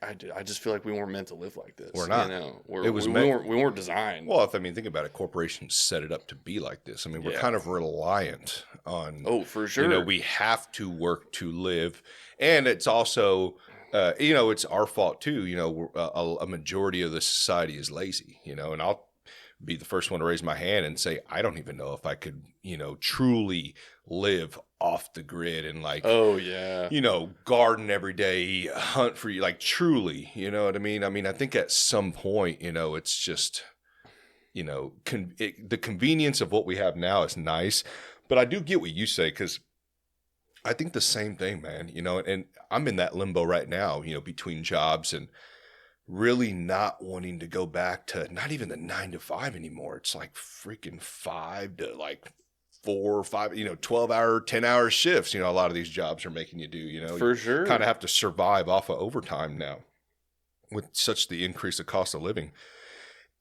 I just feel like we weren't meant to live like this. We're not. We weren't designed. Well, think about it, corporations set it up to be like this. I mean, we're Yeah. kind of reliant on. Oh, for sure. We have to work to live, and it's also, it's our fault too. A majority of the society is lazy. And I'll be the first one to raise my hand and say I don't even know if I could, truly live off the grid and like, oh yeah, garden every day, hunt for you, like truly, you know what I mean? I mean, I think at some point, it's just, the convenience of what we have now is nice, but I do get what you say, because I think the same thing, man, and I'm in that limbo right now, between jobs and really not wanting to go back to not even the 9 to 5 anymore. It's like freaking 5 to like 4 or 5, 12-hour, 10-hour shifts. A lot of these jobs are making you do, for sure. Kind of have to survive off of overtime now with such the increase of cost of living.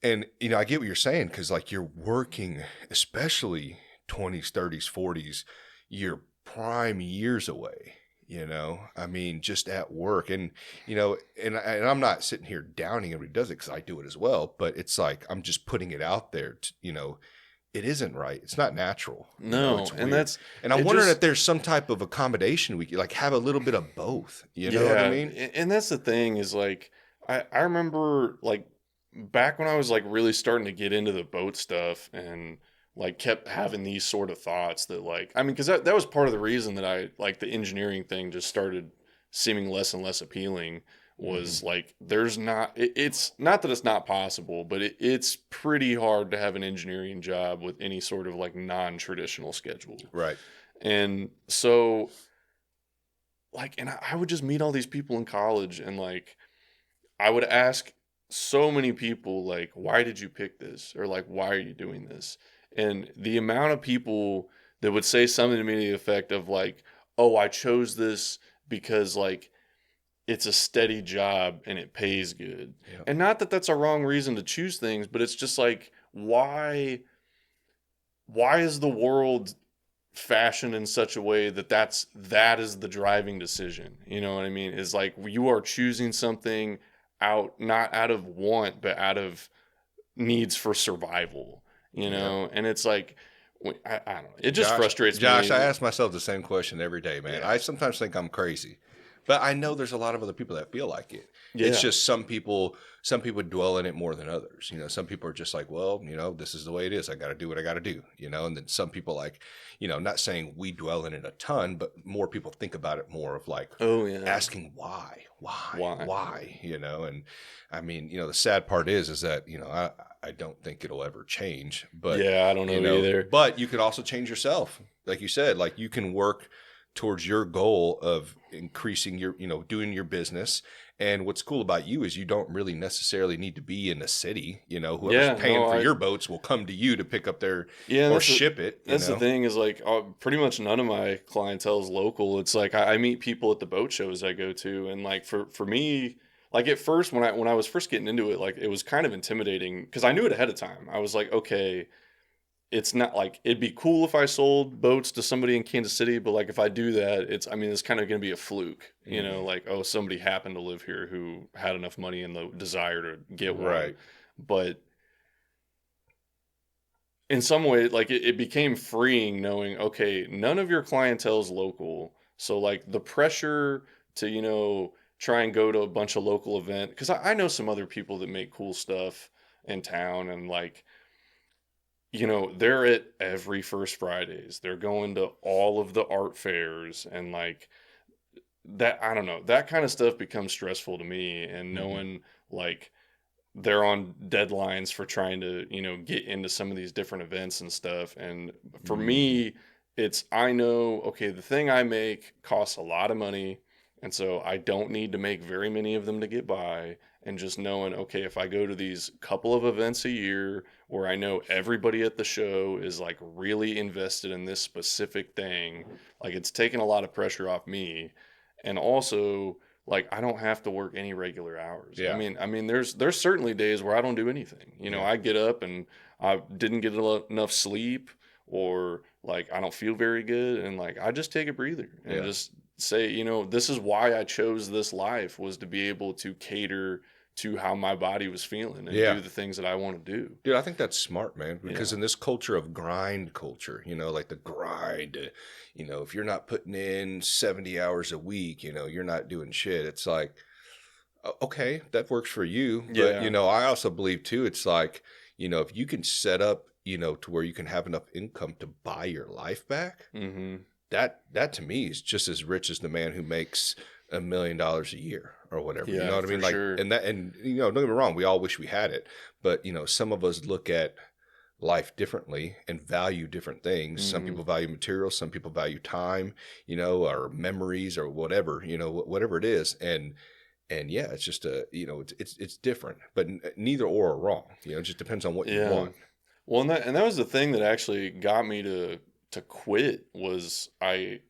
And, I get what you're saying, because like you're working, especially 20s, 30s, 40s, your prime years away. I mean, just at work, and and I'm not sitting here downing everybody who does it, because I do it as well, but it's like I'm just putting it out there to, it isn't right. It's not natural. No, It's and weird. And I'm it wondering just if there's some type of accommodation we could like have a little bit of both. You know what I yeah, mean? and that's the thing is like I remember like back when I was like really starting to get into the boat stuff and like kept having these sort of thoughts that like I mean because that was part of the reason that I like the engineering thing just started seeming less and less appealing Hmm. was like there's not it's not that it's not possible but it's pretty hard to have an engineering job with any sort of like non-traditional schedule. Right. And so like and I would just meet all these people in college and like I would ask so many people like why did you pick this or like why are you doing this, and the amount of people that would say something to me to the effect of like oh I chose this because like it's a steady job and it pays good, Yeah. and not that that's a wrong reason to choose things but it's just like why is the world fashioned in such a way that that is the driving decision, you know what I mean, is like you are choosing something out not out of want but out of needs for survival, you Yeah. know, and it's like I don't know, it just Josh, frustrates Josh, I me. ask myself the same question every day, man. Yeah, I sometimes think I'm crazy, but I know there's a lot of other people that feel like it. It's yeah, just some people dwell in it more than others. Some people are just like, well, this is the way it is. I got to do what I got to do, and then some people like, not saying we dwell in it a ton, but more people think about it more of like oh yeah, asking why, why, and I mean, the sad part is that, I don't think it'll ever change, but yeah, I don't know either. but you could also change yourself. Like you said, like you can work towards your goal of increasing your, doing your business. And what's cool about you is you don't really necessarily need to be in the city. Whoever's Yeah, paying no, for I your boats will come to you to pick up their yeah, or ship that's the thing is like pretty much none of my clientele is local. It's like I meet people at the boat shows I go to, and like for me, like at first when I was first getting into it, like it was kind of intimidating because I knew it ahead of time. I was like, okay, it's not like it'd be cool if I sold boats to somebody in Kansas City, but like if I do that, it's I mean it's kind of going to be a fluke, you know, Mhm. like oh somebody happened to live here who had enough money and the desire to get one, Right. but in some way like it became freeing knowing okay none of your clientele is local, so like the pressure to try and go to a bunch of local event because I know some other people that make cool stuff in town and like they're at every first Fridays, they're going to all of the art fairs and like that I don't know that kind of stuff becomes stressful to me, and Mhm. knowing like they're on deadlines for trying to get into some of these different events and stuff, and for Mhm. me it's I know okay the thing I make costs a lot of money, and so I don't need to make very many of them to get by, and just knowing okay if I go to these couple of events a year where I know everybody at the show is like really invested in this specific thing, like it's taking a lot of pressure off me, and also like I don't have to work any regular hours. Yeah. I mean, there's certainly days where I don't do anything. Yeah. I get up and I didn't get enough sleep, or like I don't feel very good, and like I just take a breather and Yeah. just say, this is why I chose this life was to be able to cater to how my body was feeling and Yeah. do the things that I want to do. Dude, I think that's smart, man, because Yeah. in this culture of grind culture, like the grind, if you're not putting in 70 hours a week, you're not doing shit. It's like, okay, that works for you. But, Yeah. I also believe too, it's like, if you can set up, to where you can have enough income to buy your life back, Mhm. that to me is just as rich as the man who makes $1 million a year or whatever. You know Yeah, what I for mean? Like, sure. and don't get me wrong, we all wish we had it, but some of us look at life differently and value different things. Some Mhm. people value materials, some people value time, or memories or whatever, whatever it is. And yeah, it's just it's different, but neither or are wrong. It just depends on what you Yeah. want. Well, and that was the thing that actually got me to quit was I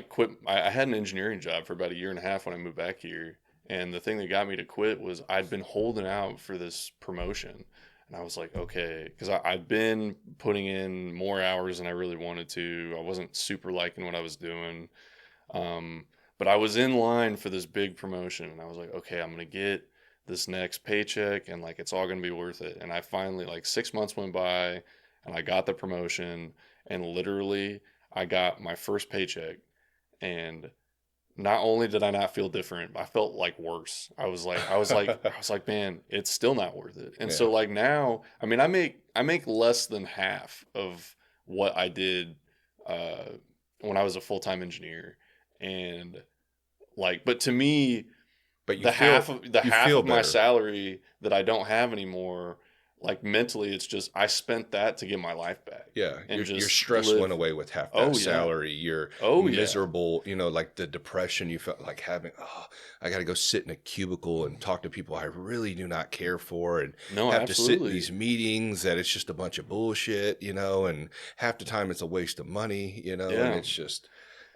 quit. I had an engineering job for about a year and a half when I moved back here, and the thing that got me to quit was I'd been holding out for this promotion, and I was like, okay, because I'd been putting in more hours than I really wanted to. I wasn't super liking what I was doing, um, but I was in line for this big promotion, and I was like, okay, I'm gonna get this next paycheck, and like it's all gonna be worth it. And I finally, like 6 months went by, and I got the promotion, and literally I got my first paycheck, and not only did I not feel different, I felt like worse. I was like, man, it's still not worth it. And Yeah. so like now, I mean, I make less than half of what I did uh, when I was a full-time engineer, and like, but to me, But the you half feel of my better. salary that I don't have anymore, like mentally, it's just I spent that to get my life back Yeah, and your just stress went live. away with half that Oh yeah, salary. You're oh yeah. miserable, like the depression you felt like having, oh, I got to go sit in a cubicle and talk to people I really do not care for and No, have to sit in absolutely. these meetings that it's just a bunch of bullshit, and half the time it's a waste of money, and Yeah, it's just,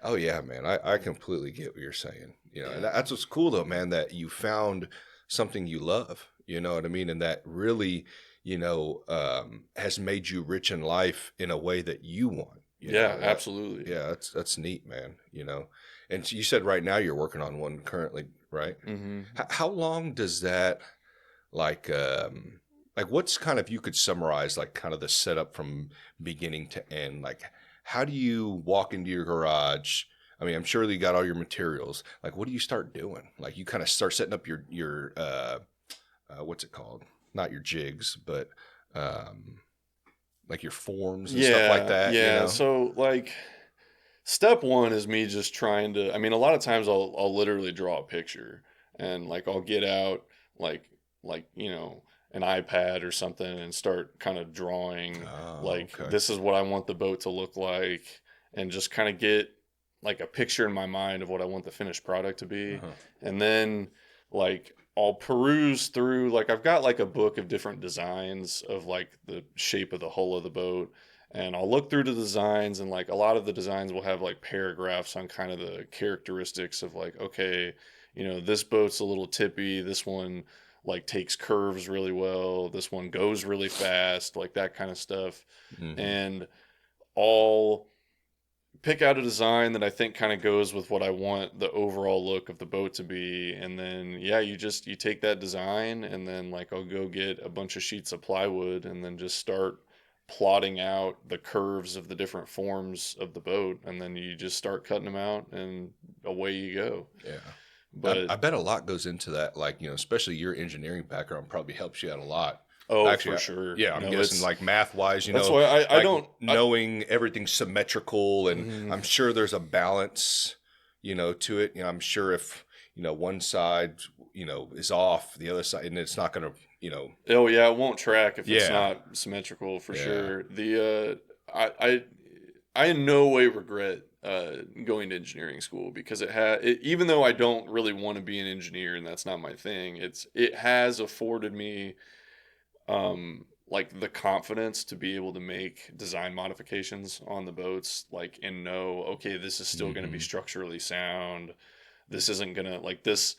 oh yeah, man, I completely get what you're saying, and yeah. that's what's cool though, man, that you found something you love, you know what I mean? And that really has made you rich in life in a way that you want. Yeah, That, absolutely. yeah, that's neat, man. And you said right now you're working on one currently, right? Hmm. How long does that like what's kind of, you could summarize like kind of the setup from beginning to end? Like, how do you walk into your garage? I mean, I'm sure you got all your materials. Like, what do you start doing? Like, you kind of start setting up your what's it called? Not your jigs, but um, like your forms and stuff like Yeah, that. yeah. So like step one is me just trying to, I mean, a lot of times I'll literally draw a picture, and like I'll get out like an iPad or something and start kind of drawing Oh, like okay. this is what I want the boat to look like, and just kind of get like a picture in my mind of what I want the finished product to be. Uh-huh. And then like I'll peruse through, like I've got like a book of different designs of like the shape of the hull of the boat, and I'll look through the designs, and like a lot of the designs will have like paragraphs on kind of the characteristics of like, okay, this boat's a little tippy, this one like takes curves really well, this one goes really fast, like that kind of stuff. Hmm. And I'll pick out a design that I think kind of goes with what I want the overall look of the boat to be, and then yeah, you take that design, and then like I'll go get a bunch of sheets of plywood and then just start plotting out the curves of the different forms of the boat, and then you just start cutting them out and away you go. Yeah. But I bet a lot goes into that, like, especially your engineering background probably helps you out a lot. oh, Actually, for sure. yeah, I'm No, guessing it's like math wise, that's why I like don't knowing everything's symmetrical, and mhm. I'm sure there's a balance, to it. I'm sure if, one side, is off, the other side, and it's not going to, Oh yeah, it won't track if it's yeah, not symmetrical for yeah. sure. I in no way regret going to engineering school, because even though I don't really want to be an engineer and that's not my thing, it has afforded me like the confidence to be able to make design modifications on the boats, like, and know, okay, this is still going to be Hmm. structurally sound. This isn't going to, like, this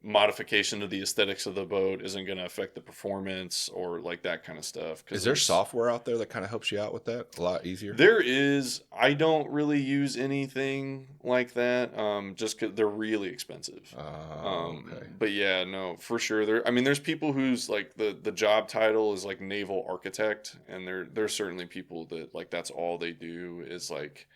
modification to the aesthetics of the boat isn't going to affect the performance or like that kind of stuff, because Is there there's software out there that kind of helps you out with that a lot easier? there is I don't really use anything like that, just because they're really expensive. Okay. But yeah, no, for sure. I mean, there's people who's like the job title is like naval architect, and there's certainly people that like that's all they do is like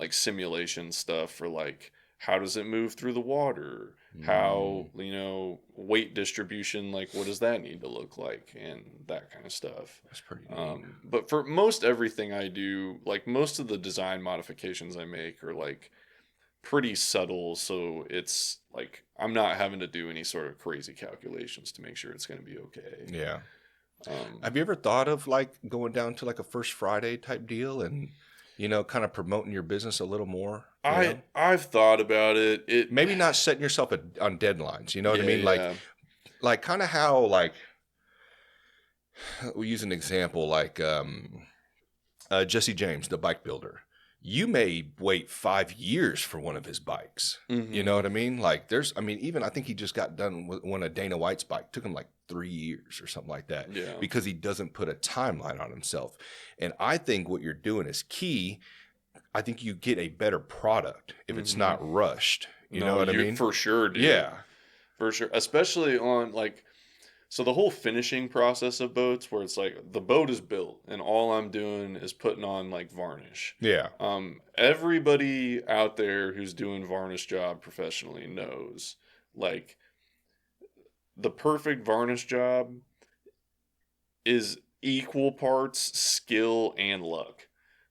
simulation stuff for like how does it move through the water, how Mm, weight distribution, like what does that need to look like, and that kind of stuff. that's pretty neat. But for most everything I do, like most of the design modifications I make are like pretty subtle, so it's like I'm not having to do any sort of crazy calculations to make sure it's going to be okay. Yeah. um, Have you ever thought of like going down to like a First Friday type deal and, kind of promoting your business a little more, I've thought about it. Maybe not setting yourself on deadlines, you know what I Yeah, mean? yeah. Like kind of how, like, we use an example like Jesse James, the bike builder. You may wait 5 years for one of his bikes. You know Hmm. what I mean? Like I mean, even I think he just got done with one of Dana White's bike. Took him like 3 years or something like that Yeah. because he doesn't put a timeline on himself. And I think what you're doing is key. I think you get a better product if it's Hmm. not rushed. You know No, what I you mean? for sure do. Yeah. For sure. Especially on like So the whole finishing process of boats, where it's like the boat is built and all I'm doing is putting on like varnish. Yeah. Everybody out there who's doing varnish job professionally knows, like, the perfect varnish job is equal parts skill and luck,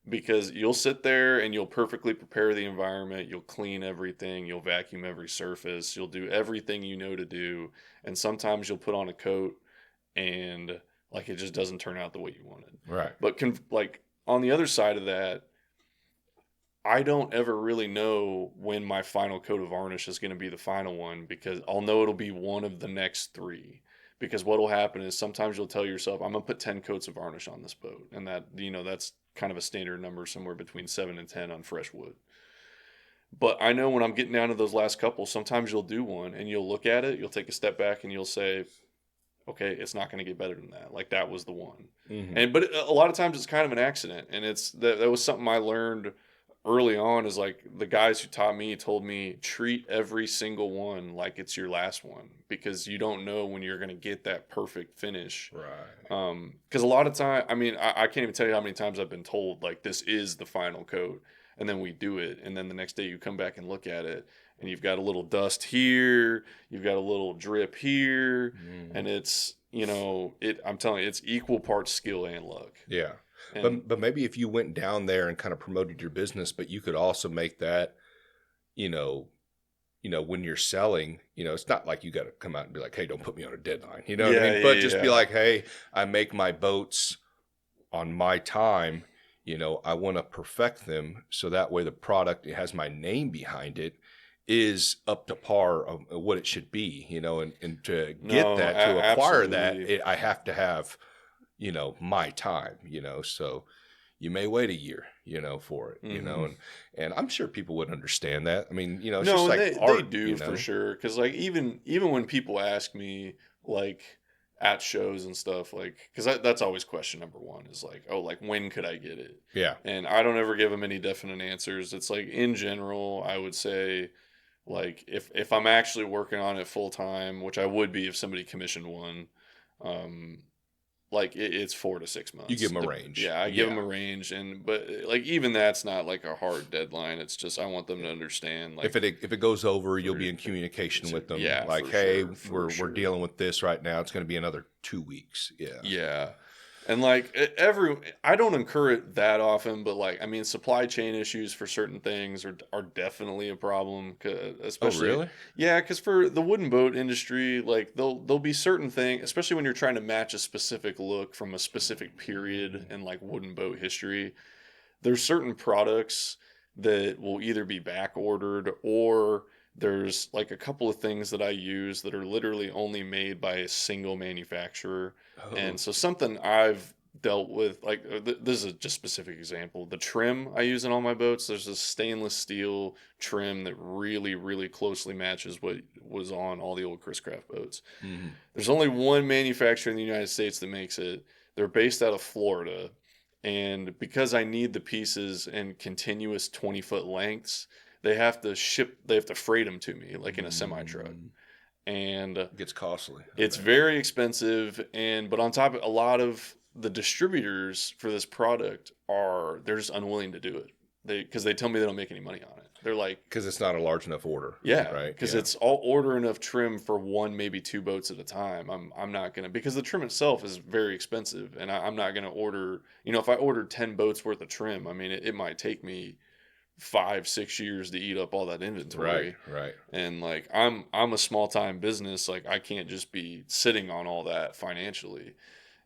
because you'll sit there and you'll perfectly prepare the environment, you'll clean everything, you'll vacuum every surface, you'll do everything you know to do, and sometimes you'll put on a coat and like it just doesn't turn out the way you wanted. Right. But like on the other side of that, I don't ever really know when my final coat of varnish is going to be the final one, because I'll know it'll be one of the next three. Because what will happen is sometimes you'll tell yourself, I'm going to put 10 coats of varnish on this boat. And that, that's kind of a standard number, somewhere between 7 and 10 on fresh wood. But I know when I'm getting down to those last couple, sometimes you'll do one and you'll look at it, you'll take a step back and you'll say, okay, it's not going to get better than that. Like, that was the one. Mm-hmm. But a lot of times it's kind of an accident. And that was something I learned early on, is like the guys who taught me told me, treat every single one like it's your last one, because you don't know when you're going to get that perfect finish. Right. Because a lot of time, I mean, I can't even tell you how many times I've been told like, this is the final coat, and then we do it, and then the next day you come back and look at it and you've got a little dust here, you've got a little drip here, and it's, I'm telling you, it's equal parts skill and luck. Yeah. But maybe if you went down there and kind of promoted your business, but you could also make that, when you're selling, it's not like you got to come out and be like, hey, don't put me on a deadline. You know what I mean? But just be like, hey, I make my boats on my time. I want to perfect them so that way the product, it has my name behind it, is up to par of what it should be, and to get to acquire that, I have to have, my time, so you may wait a year, for it, and I'm sure people would understand that. I mean, it's just like art, they do for sure. Cause like, even when people ask me like at shows and stuff, like, cause that's always question number one, is like, oh, like, when could I get it? Yeah. And I don't ever give them any definite answers. It's like, in general, I would say, like, if I'm actually working on it full time, which I would be if somebody commissioned one, like, it's 4 to 6 months. You give them a range. Yeah, I give them a range, but like, even that's not like a hard deadline. It's just, I want them to understand, like, if it goes over, you'll be in communication with them. Yeah, like, hey, we're dealing with this right now. It's going to be another 2 weeks. Yeah. Yeah. And like, I don't incur it that often, but like, I mean, supply chain issues for certain things are definitely a problem. Especially, oh, really? Yeah, because for the wooden boat industry, like, there'll be certain things, especially when you're trying to match a specific look from a specific period in like wooden boat history. There's certain products that will either be back ordered, or there's like a couple of things that I use that are literally only made by a single manufacturer. Oh. And so something I've dealt with, like, this is just a specific example. The trim I use in all my boats, there's a stainless steel trim that really, really closely matches what was on all the old Chris Craft boats. Mm-hmm. There's only one manufacturer in the United States that makes it. They're based out of Florida. And because I need the pieces in continuous 20-foot lengths, they have to freight them to me, like in a semi-truck. And it gets costly. It's very expensive. But on top of it, a lot of the distributors for this product they're just unwilling to do it. Because they tell me they don't make any money on it. They're like, because it's not a large enough order. Yeah, right. Because it's all order enough trim for 1, maybe 2 boats at a time. I'm not gonna, because the trim itself is very expensive, and I'm not gonna order. If I ordered 10 boats worth of trim, I mean, it might take me 5-6 years to eat up all that inventory. Right. And like, I'm a small time business. Like, I can't just be sitting on all that financially.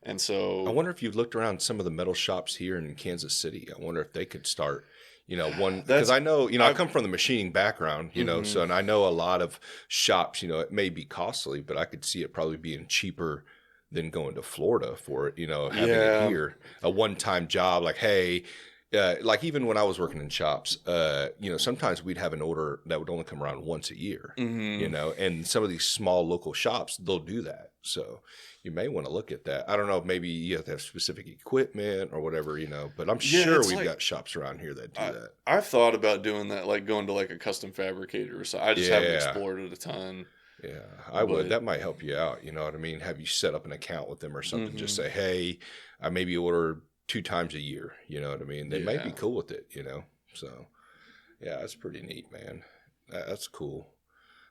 And so I wonder if you've looked around some of the metal shops here in Kansas City. I wonder if they could start, one, because I know, I come from the machining background, so, and I know a lot of shops, it may be costly, but I could see it probably being cheaper than going to Florida for it, having it here, a one-time job, like, hey, like, even when I was working in shops, sometimes we'd have an order that would only come around once a year, and some of these small local shops, they'll do that. So you may want to look at that. I don't know if maybe you have to have specific equipment or whatever, but I'm sure we've got shops around here that do that. I've thought about doing that, like going to like a custom fabricator or so. I just haven't explored it a ton. Yeah, I would. But That might help you out. You know what I mean? Have you set up an account with them or something? Just hmm say, hey, I maybe order 2 times a year. You know what I mean? They might be yeah, cool with it, you know? So, yeah, that's pretty neat, man. That's cool.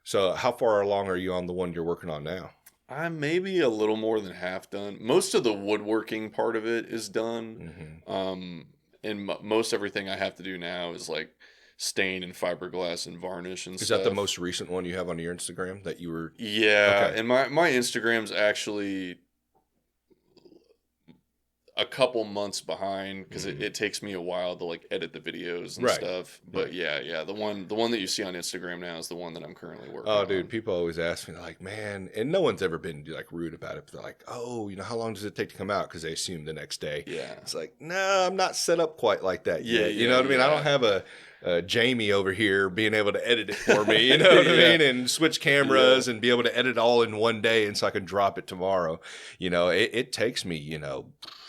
So, how far along are you on the one you're working on now? I'm maybe a little more than half done. Most of the woodworking part of it is done. Hmm. Um, and most everything I have to do now is like stain and fiberglass and varnish and Is that the stuff. most recent one you have on your Instagram that you were? Yeah, Okay. and my Instagram's actually a couple months behind because Hmm. it takes me a while to like edit the videos and Right. stuff. But Right. yeah, the one that you see on Instagram now is the one that I'm currently working Oh, dude, on. people always ask me, like, man, and no one's ever been like rude about it, but they're like, oh, how long does it take to come out? Because they assume the next day. Yeah. It's like, no, I'm not set up quite like that Yeah, yet. You yeah, know what I mean? I don't yeah. have a Jamie over here being able to edit it for me. You know what I Yeah. mean? And switch Yeah. cameras and be able to edit all in one day, and so I can drop it tomorrow. It takes me.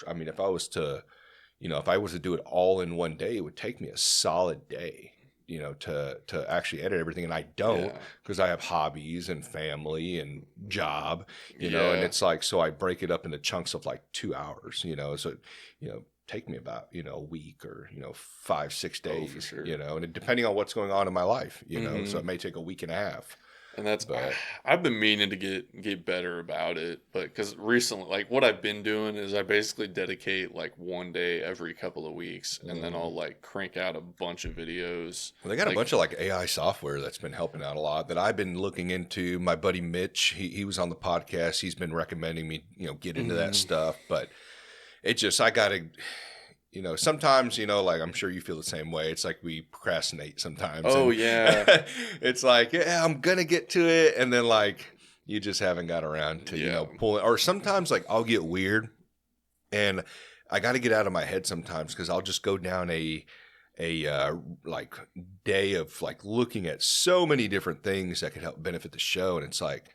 I mean, if I was to do it all in one day, it would take me a solid day, to actually edit everything. And I don't, Yeah. because I have hobbies and family and job, and Yeah. it's like, so I break it up into chunks of like 2 hours, so, take me about, a week or, 5, 6 Oh, for days, sure. and depending on what's going on in my life, so hmm it may take a week and a half, And that's but I've been meaning to get better about it, but because recently, like what I've been doing is I basically dedicate like one day every couple of weeks, and then mhm. I'll like crank out a bunch of videos. Well, they got a Like, bunch of like AI software that's been helping out a lot that I've been looking into. My buddy Mitch, he was on the podcast. He's been recommending me, get into that mhm. stuff. But I got to, sometimes, like I'm sure you feel the same way. It's like we procrastinate sometimes. Oh And yeah, it's like, yeah, I'm going to get to it. And then like you just haven't got around to, yeah, pulling. Or sometimes like I'll get weird and I got to get out of my head sometimes because I'll just go down a like day of like looking at so many different things that could help benefit the show, and it's like,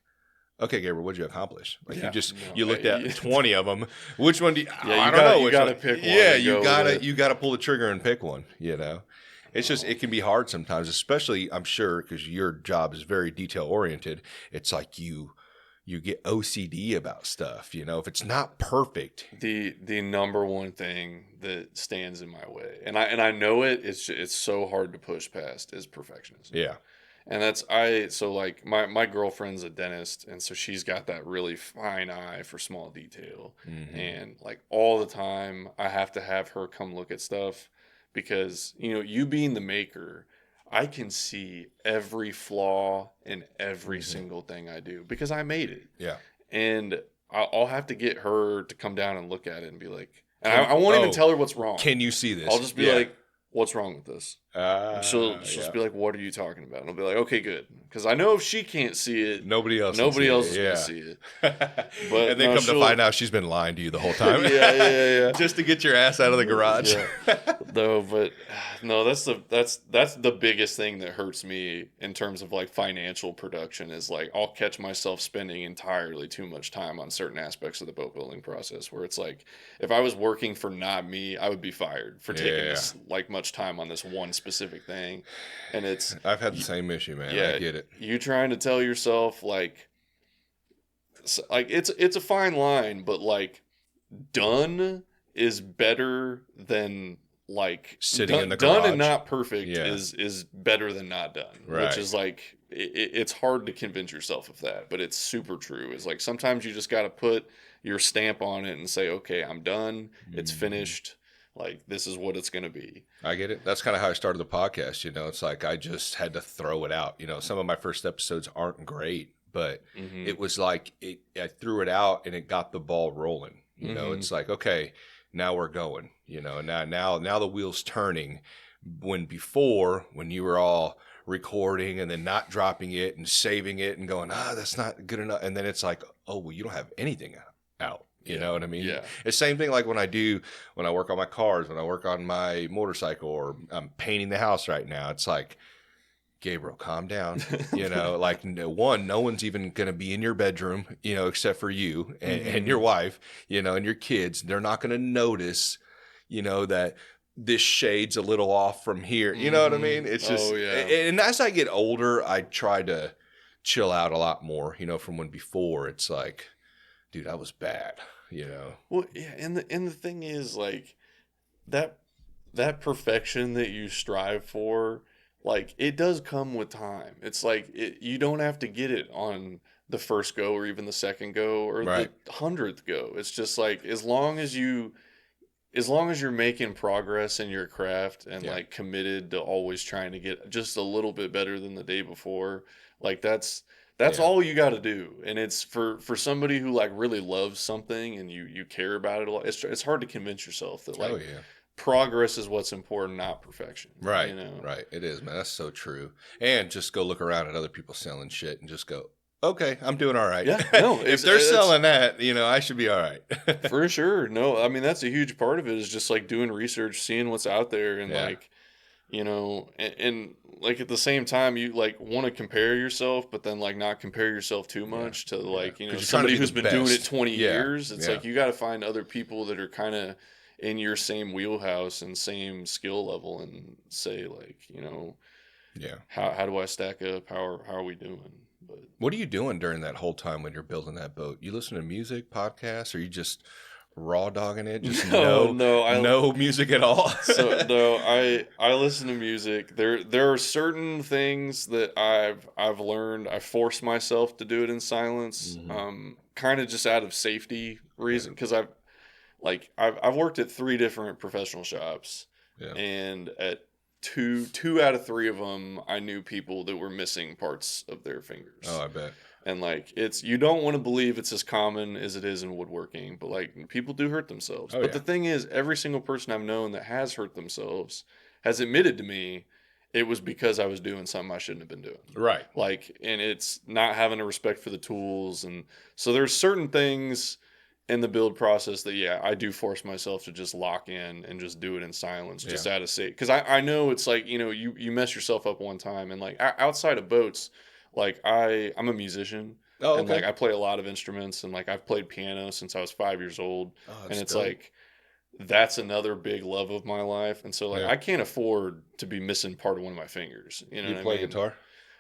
okay, Gabriel, what'd you accomplish? Like yeah. No, you looked at 20 of them. Which one do you, yeah. I don't know You which one. gotta pick one Yeah, and go with it. you gotta pull the trigger and pick one. It's just, Oh, it can be hard sometimes, especially I'm sure because your job is very detail oriented. It's like you get OCD about stuff. If it's not perfect. the number one thing that stands in my way, and I know it's so hard to push past is perfectionism. Yeah. And so like my girlfriend's a dentist, and so she's got that really fine eye for small detail. Hmm. And like all the time I have to have her come look at stuff because, you being the maker, I can see every flaw in every Hmm. single thing I do because I made it. Yeah. And I'll have to get her to come down and look at it and be like, and Can I won't even oh, tell her what's wrong. can you see I'll this? just be Yeah. like, what's wrong with this? And she'll just Yeah. be like, "What are you talking about?" And I'll be like, "Okay, good," because I know if she can't see it, Nobody else can nobody see else it. is gonna Yeah. see it. But And then no, come to she'll. find out she's been lying to you the whole time. Yeah, yeah, Just to get your ass out of the garage. yeah. No, but no, that's the biggest thing that hurts me in terms of like financial production is like I'll catch myself spending entirely too much time on certain aspects of the boat building process where it's like if I was working for not me, I would be fired for taking Yeah. this like much time on this one specific thing. And it's I've had the same issue, man. I yeah, get it. you trying to tell yourself like it's a fine line, but like done is better than like Sitting in the done and garage. not perfect Yeah. is better than not done, which Right. is like it's hard to convince yourself of that, but it's super true. It's like sometimes you just got to put your stamp on it and say, okay, I'm done, it's Mhm. finished, like this is what it's going to be. I get it. That's kind of how I started the podcast. It's like I just had to throw it out. Some of my first episodes aren't great, but Mm-hmm. it was like I threw it out and it got the ball rolling. Mm-hmm. It's like, okay, now we're going. Now the wheel's turning. When you were all recording and then not dropping it and saving it and going, that's not good enough, and then it's like, oh well, you don't have anything out. You know what I mean? Yeah. It's the same thing like when I work on my cars, when I work on my motorcycle, or I'm painting the house right now. It's like, Gabriel, calm down. Like no one's even going to be in your bedroom, except for you and your wife, and your kids. They're not going to notice, that this shade's a little off from here. You know what I mean? It's just, Oh yeah. and as I get older, I try to chill out a lot more, from when before it's like, dude, that was bad, Well, yeah, and the thing is, like, that perfection that you strive for, like, it does come with time. It's like you don't have to get it on the first go or even the second go or Right. the 100th go. It's just like as long as you're making progress in your craft and like committed to always trying to get just a little bit better than the day before, like that's all you got to do. And it's for somebody who like really loves something and you care about it a lot. It's hard to convince yourself that like progress is what's important, not perfection. Right. Right. It is, man. That's so true. And just go look around at other people selling shit and just go, okay, I'm doing all right. Yeah, no, if they're selling that, I should be all right. For sure. No, I mean, that's a huge part of it is just like doing research, seeing what's out there, and like, and like at the same time, you like want to compare yourself, but then like not compare yourself too much to like, somebody who's been doing it 20 years. It's like you got to find other people that are kind of in your same wheelhouse and same skill level and say like, how do I stack up? How are we doing? But what are you doing during that whole time when you're building that boat? You listen to music, podcasts, or you just raw dogging it? Just no music at all. So no, I listen to music. There are certain things that I've learned. I force myself to do it in silence, kind of just out of safety reason, because I've worked at 3 different professional shops, and at two out of 3 of them, I knew people that were missing parts of their fingers. Oh, I bet. And like you don't want to believe it's as common as it is in woodworking, but like people do hurt themselves. The thing is, every single person I've known that has hurt themselves has admitted to me it was because I was doing something I shouldn't have been doing. Right. Like, and it's not having a respect for the tools, and so there's certain things in the build process that I do force myself to just lock in and just do it in silence, just out of safety, because I know it's like you mess yourself up one time, and like outside of boats, like I'm a musician, and like I play a lot of instruments, and like I've played piano since I was 5 years old, and it's dope. Like that's another big love of my life, and so like I can't afford to be missing part of one of my fingers. You play guitar?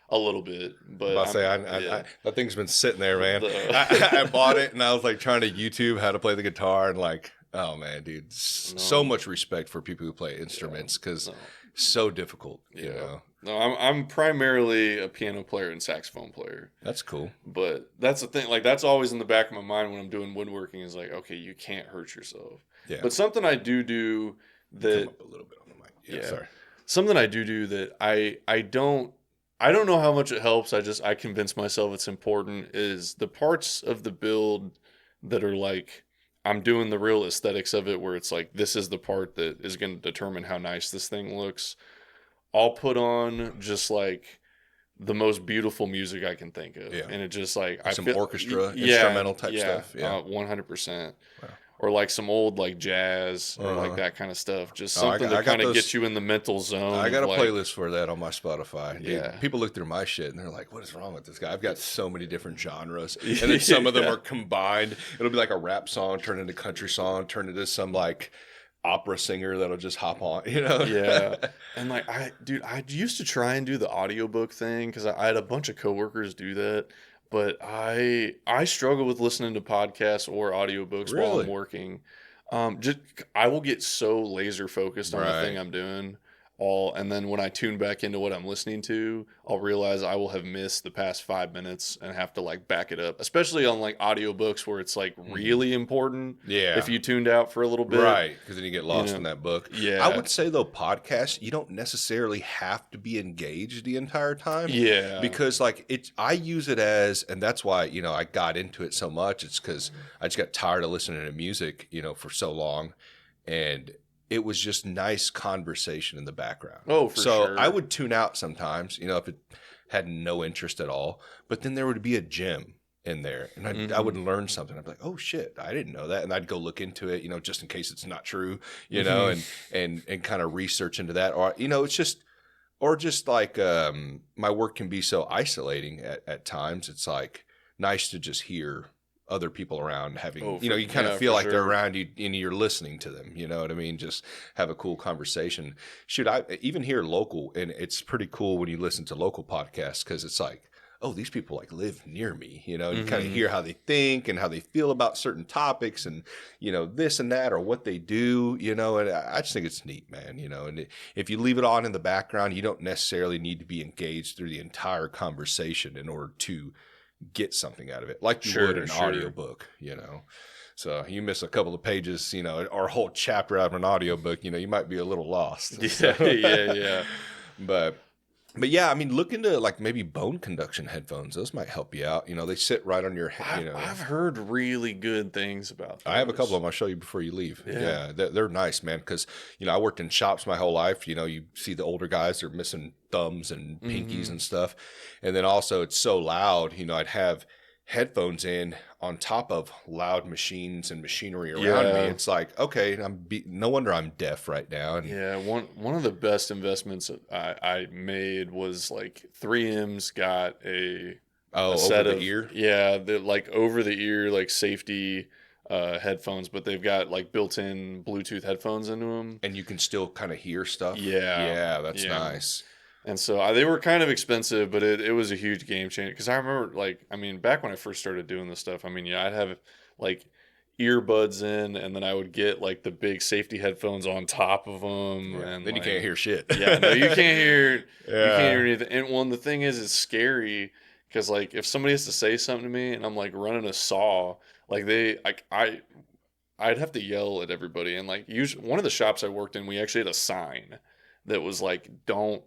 A little bit, but I that thing's been sitting there, man. I bought it and I was like trying to YouTube how to play the guitar, and like, oh man, dude, so much respect for people who play instruments, because so difficult, you know. No, I'm primarily a piano player and saxophone player. That's cool. But that's the thing, like that's always in the back of my mind when I'm doing woodworking, is like, okay, you can't hurt yourself. Yeah. But something I do that, come up a little bit on the mic. Yeah, sorry. Something I do that I don't know how much it helps. I convince myself it's important, is the parts of the build that are like, I'm doing the real aesthetics of it, where it's like, this is the part that is going to determine how nice this thing looks. I'll put on just like the most beautiful music I can think of. And it just like, some orchestra, instrumental type stuff. 100%. Wow. Or like some old like jazz or like that kind of stuff. Just something that kind of gets you in the mental zone. I got a playlist for that on my Spotify. Dude, people look through my shit and they're like, what is wrong with this guy? I've got so many different genres. And then some of them are combined. It'll be like a rap song turned into country song, turned into some like opera singer that'll just hop on, And like I used to try and do the audiobook thing, because I had a bunch of coworkers do that. But I struggle with listening to podcasts or audiobooks while I'm working. I will get so laser focused on the thing I'm doing, and then when I tune back into what I'm listening to, I'll realize I will have missed the past 5 minutes and have to like back it up, especially on like audiobooks where it's like really important. If you tuned out for a little bit, because then you get lost in that book. I would say though, podcasts, you don't necessarily have to be engaged the entire time. Because like I use it as, and that's why I got into it so much. It's because I just got tired of listening to music for so long, and it was just nice conversation in the background. Oh, for sure. So I would tune out sometimes, if it had no interest at all. But then there would be a gem in there, and I would learn something. I'd be like, oh shit, I didn't know that, and I'd go look into it, just in case it's not true, and kind of research into that, or it's just like my work can be so isolating at times. It's like nice to just hear other people around having, you kind of feel like they're around you and you're listening to them, you know what I mean? Just have a cool conversation. Shoot, I even hear local, and it's pretty cool when you listen to local podcasts, because it's like, oh, these people like live near me, you know, and you kind of Mm-hmm. hear how they think and how they feel about certain topics and, you know, this and that or what they do, you know, and I just think it's neat, man, you know, and if you leave it on in the background, you don't necessarily need to be engaged through the entire conversation in order to get something out of it, like you would an audiobook, you know. So you miss a couple of pages, you know, or a whole chapter out of an audiobook, you know, you might be a little lost. Yeah, So, yeah. but yeah, I mean, look into like maybe bone conduction headphones. Those might help you out. You know, they sit right on your head. You know, I've heard really good things about those. I have a couple of them. I'll show you before you leave. Yeah. They're nice, man. Because you know, I worked in shops my whole life. You know, you see the older guys, they're missing thumbs and pinkies and stuff, and then also it's so loud. You know, I'd have headphones in on top of loud machines and machinery around me. It's like, okay, no wonder I'm deaf right now. And yeah, one of the best investments I made was like 3M's got a set over of the ear. Yeah, the like over the ear like safety headphones, but they've got like built-in Bluetooth headphones into them, And you can still kind of hear stuff. Yeah, That's nice. And so they were kind of expensive, but it was a huge game changer. Because I remember, like, I mean, back when I first started doing this stuff, I mean, yeah, I'd have like earbuds in, and then I would get like the big safety headphones on top of them, and then like, you can't hear shit. Yeah, no, you can't hear. You Yeah. can't hear anything. And one, the thing is, it's scary because like if somebody has to say something to me, and I'm like running a saw, like I'd have to yell at everybody. And like usually, one of the shops I worked in, we actually had a sign that was like, "Don't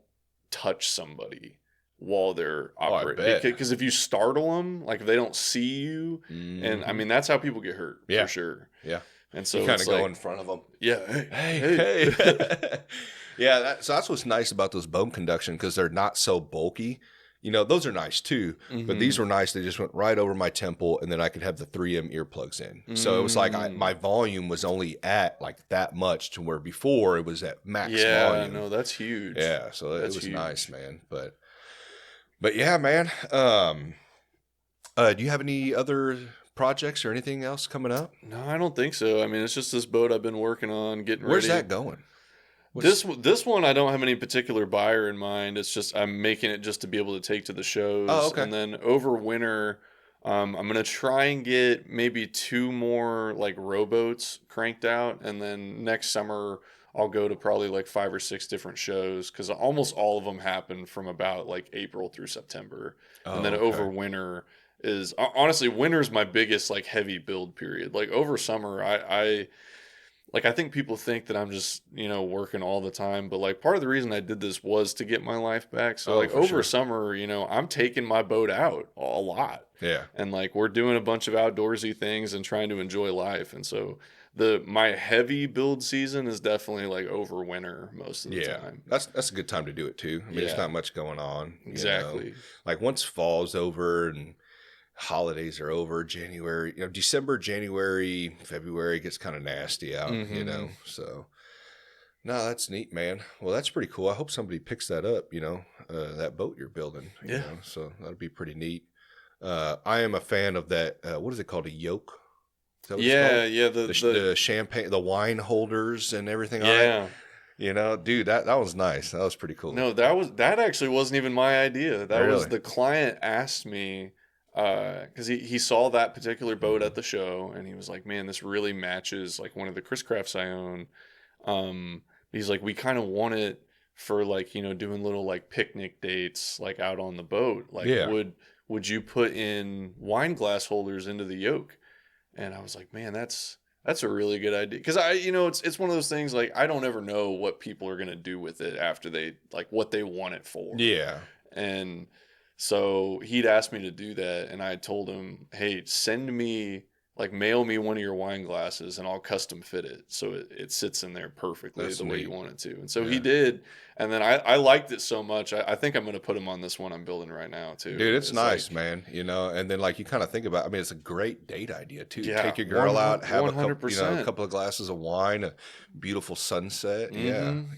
touch somebody while they're operating," because if you startle them, like if they don't see you, and I mean that's how people get hurt for sure. Yeah, and so you kind of go like, in front of them. Yeah, hey. Yeah, so that's what's nice about those bone conduction, because they're not so bulky. You know, those are nice too, but these were nice. They just went right over my temple, and then I could have the 3M earplugs in. So it was like my volume was only at like that much, to where before it was at max volume. Yeah, no, that's huge. Yeah, so it was huge. nice, man. But yeah, man. Do you have any other projects or anything else coming up? No, I don't think so. I mean, it's just this boat I've been working on, getting ready. Where's that going? This one, I don't have any particular buyer in mind. It's just I'm making it just to be able to take to the shows. Oh, okay. And then over winter, I'm gonna try and get maybe 2 more like rowboats cranked out, and then next summer I'll go to probably like 5 or 6 different shows, because almost all of them happen from about like April through September, and then over winter is honestly winter's my biggest like heavy build period. Like over summer, I think people think that I'm just, working all the time, but like part of the reason I did this was to get my life back. So like over summer, I'm taking my boat out a lot. Yeah. And like we're doing a bunch of outdoorsy things and trying to enjoy life. And so my heavy build season is definitely like over winter most of the time. That's a good time to do it too. I mean, there's not much going on. Exactly. Like once fall's over and holidays are over, January, December, January, February gets kind of nasty out, so no, that's neat, man. Well, that's pretty cool. I hope somebody picks that up, that boat you're building, so that'll be pretty neat. I am a fan of that. What is it called? A yoke? Is that what it's called? The champagne, the wine holders and everything. Yeah. Dude, that was nice. That was pretty cool. No, that actually wasn't even my idea. That was the client asked me, because he saw that particular boat at the show, and he was like, "Man, this really matches like one of the Chris Crafts I own." He's like, "We kind of want it for like doing little like picnic dates like out on the boat. Like, would you put in wine glass holders into the yoke?" And I was like, "Man, that's a really good idea." Because it's one of those things like I don't ever know what people are gonna do with it after they like what they want it for. Yeah, and so he'd asked me to do that, and I told him, "Hey, mail me one of your wine glasses, and I'll custom fit it so it sits in there perfectly way you want it to." And so he did, and then I liked it so much. I think I'm going to put him on this one I'm building right now too. Dude, it's nice, man. And then like you kind of think about, it's a great date idea too. Yeah, take your girl out, have 100%. a couple of glasses of wine, a beautiful sunset. Mm-hmm.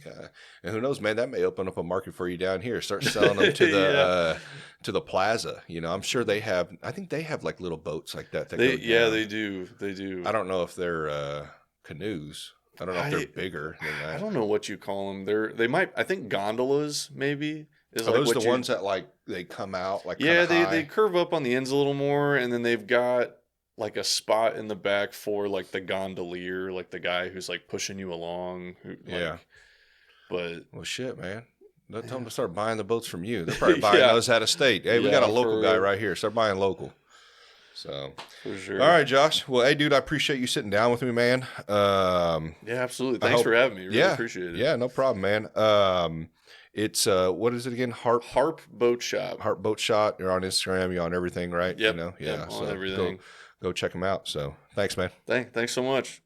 Yeah. And who knows, man, that may open up a market for you down here. Start selling them to the to the plaza. I'm sure they have. I think they have like little boats like that. They do. They do. I don't know if they're canoes. I don't know if they're bigger than that. I don't know what you call them. They might. I think gondolas maybe Is Are like those what the ones that like they come out like Yeah, kinda high? they curve up on the ends a little more, and then they've got like a spot in the back for like the gondolier, like the guy who's like pushing you along. Yeah. But Well, shit, man. Don't tell them to start buying the boats from you. They're probably buying Yeah. those out of state. Hey, we got a Yeah, local for guy real. right here. Start buying local. So, for sure. all right, Josh. Well, hey, dude, I appreciate you sitting down with me, man. Yeah, absolutely. I Thanks hope- for having me. Really yeah, appreciate it. yeah, no problem, man. It's what is it again? Harp Boat Shop. Harp Boat Shop. You're on Instagram. You're on everything, right? Yep. You know, Yep, on So everything. go check them out. So, thanks, man. Thanks so much.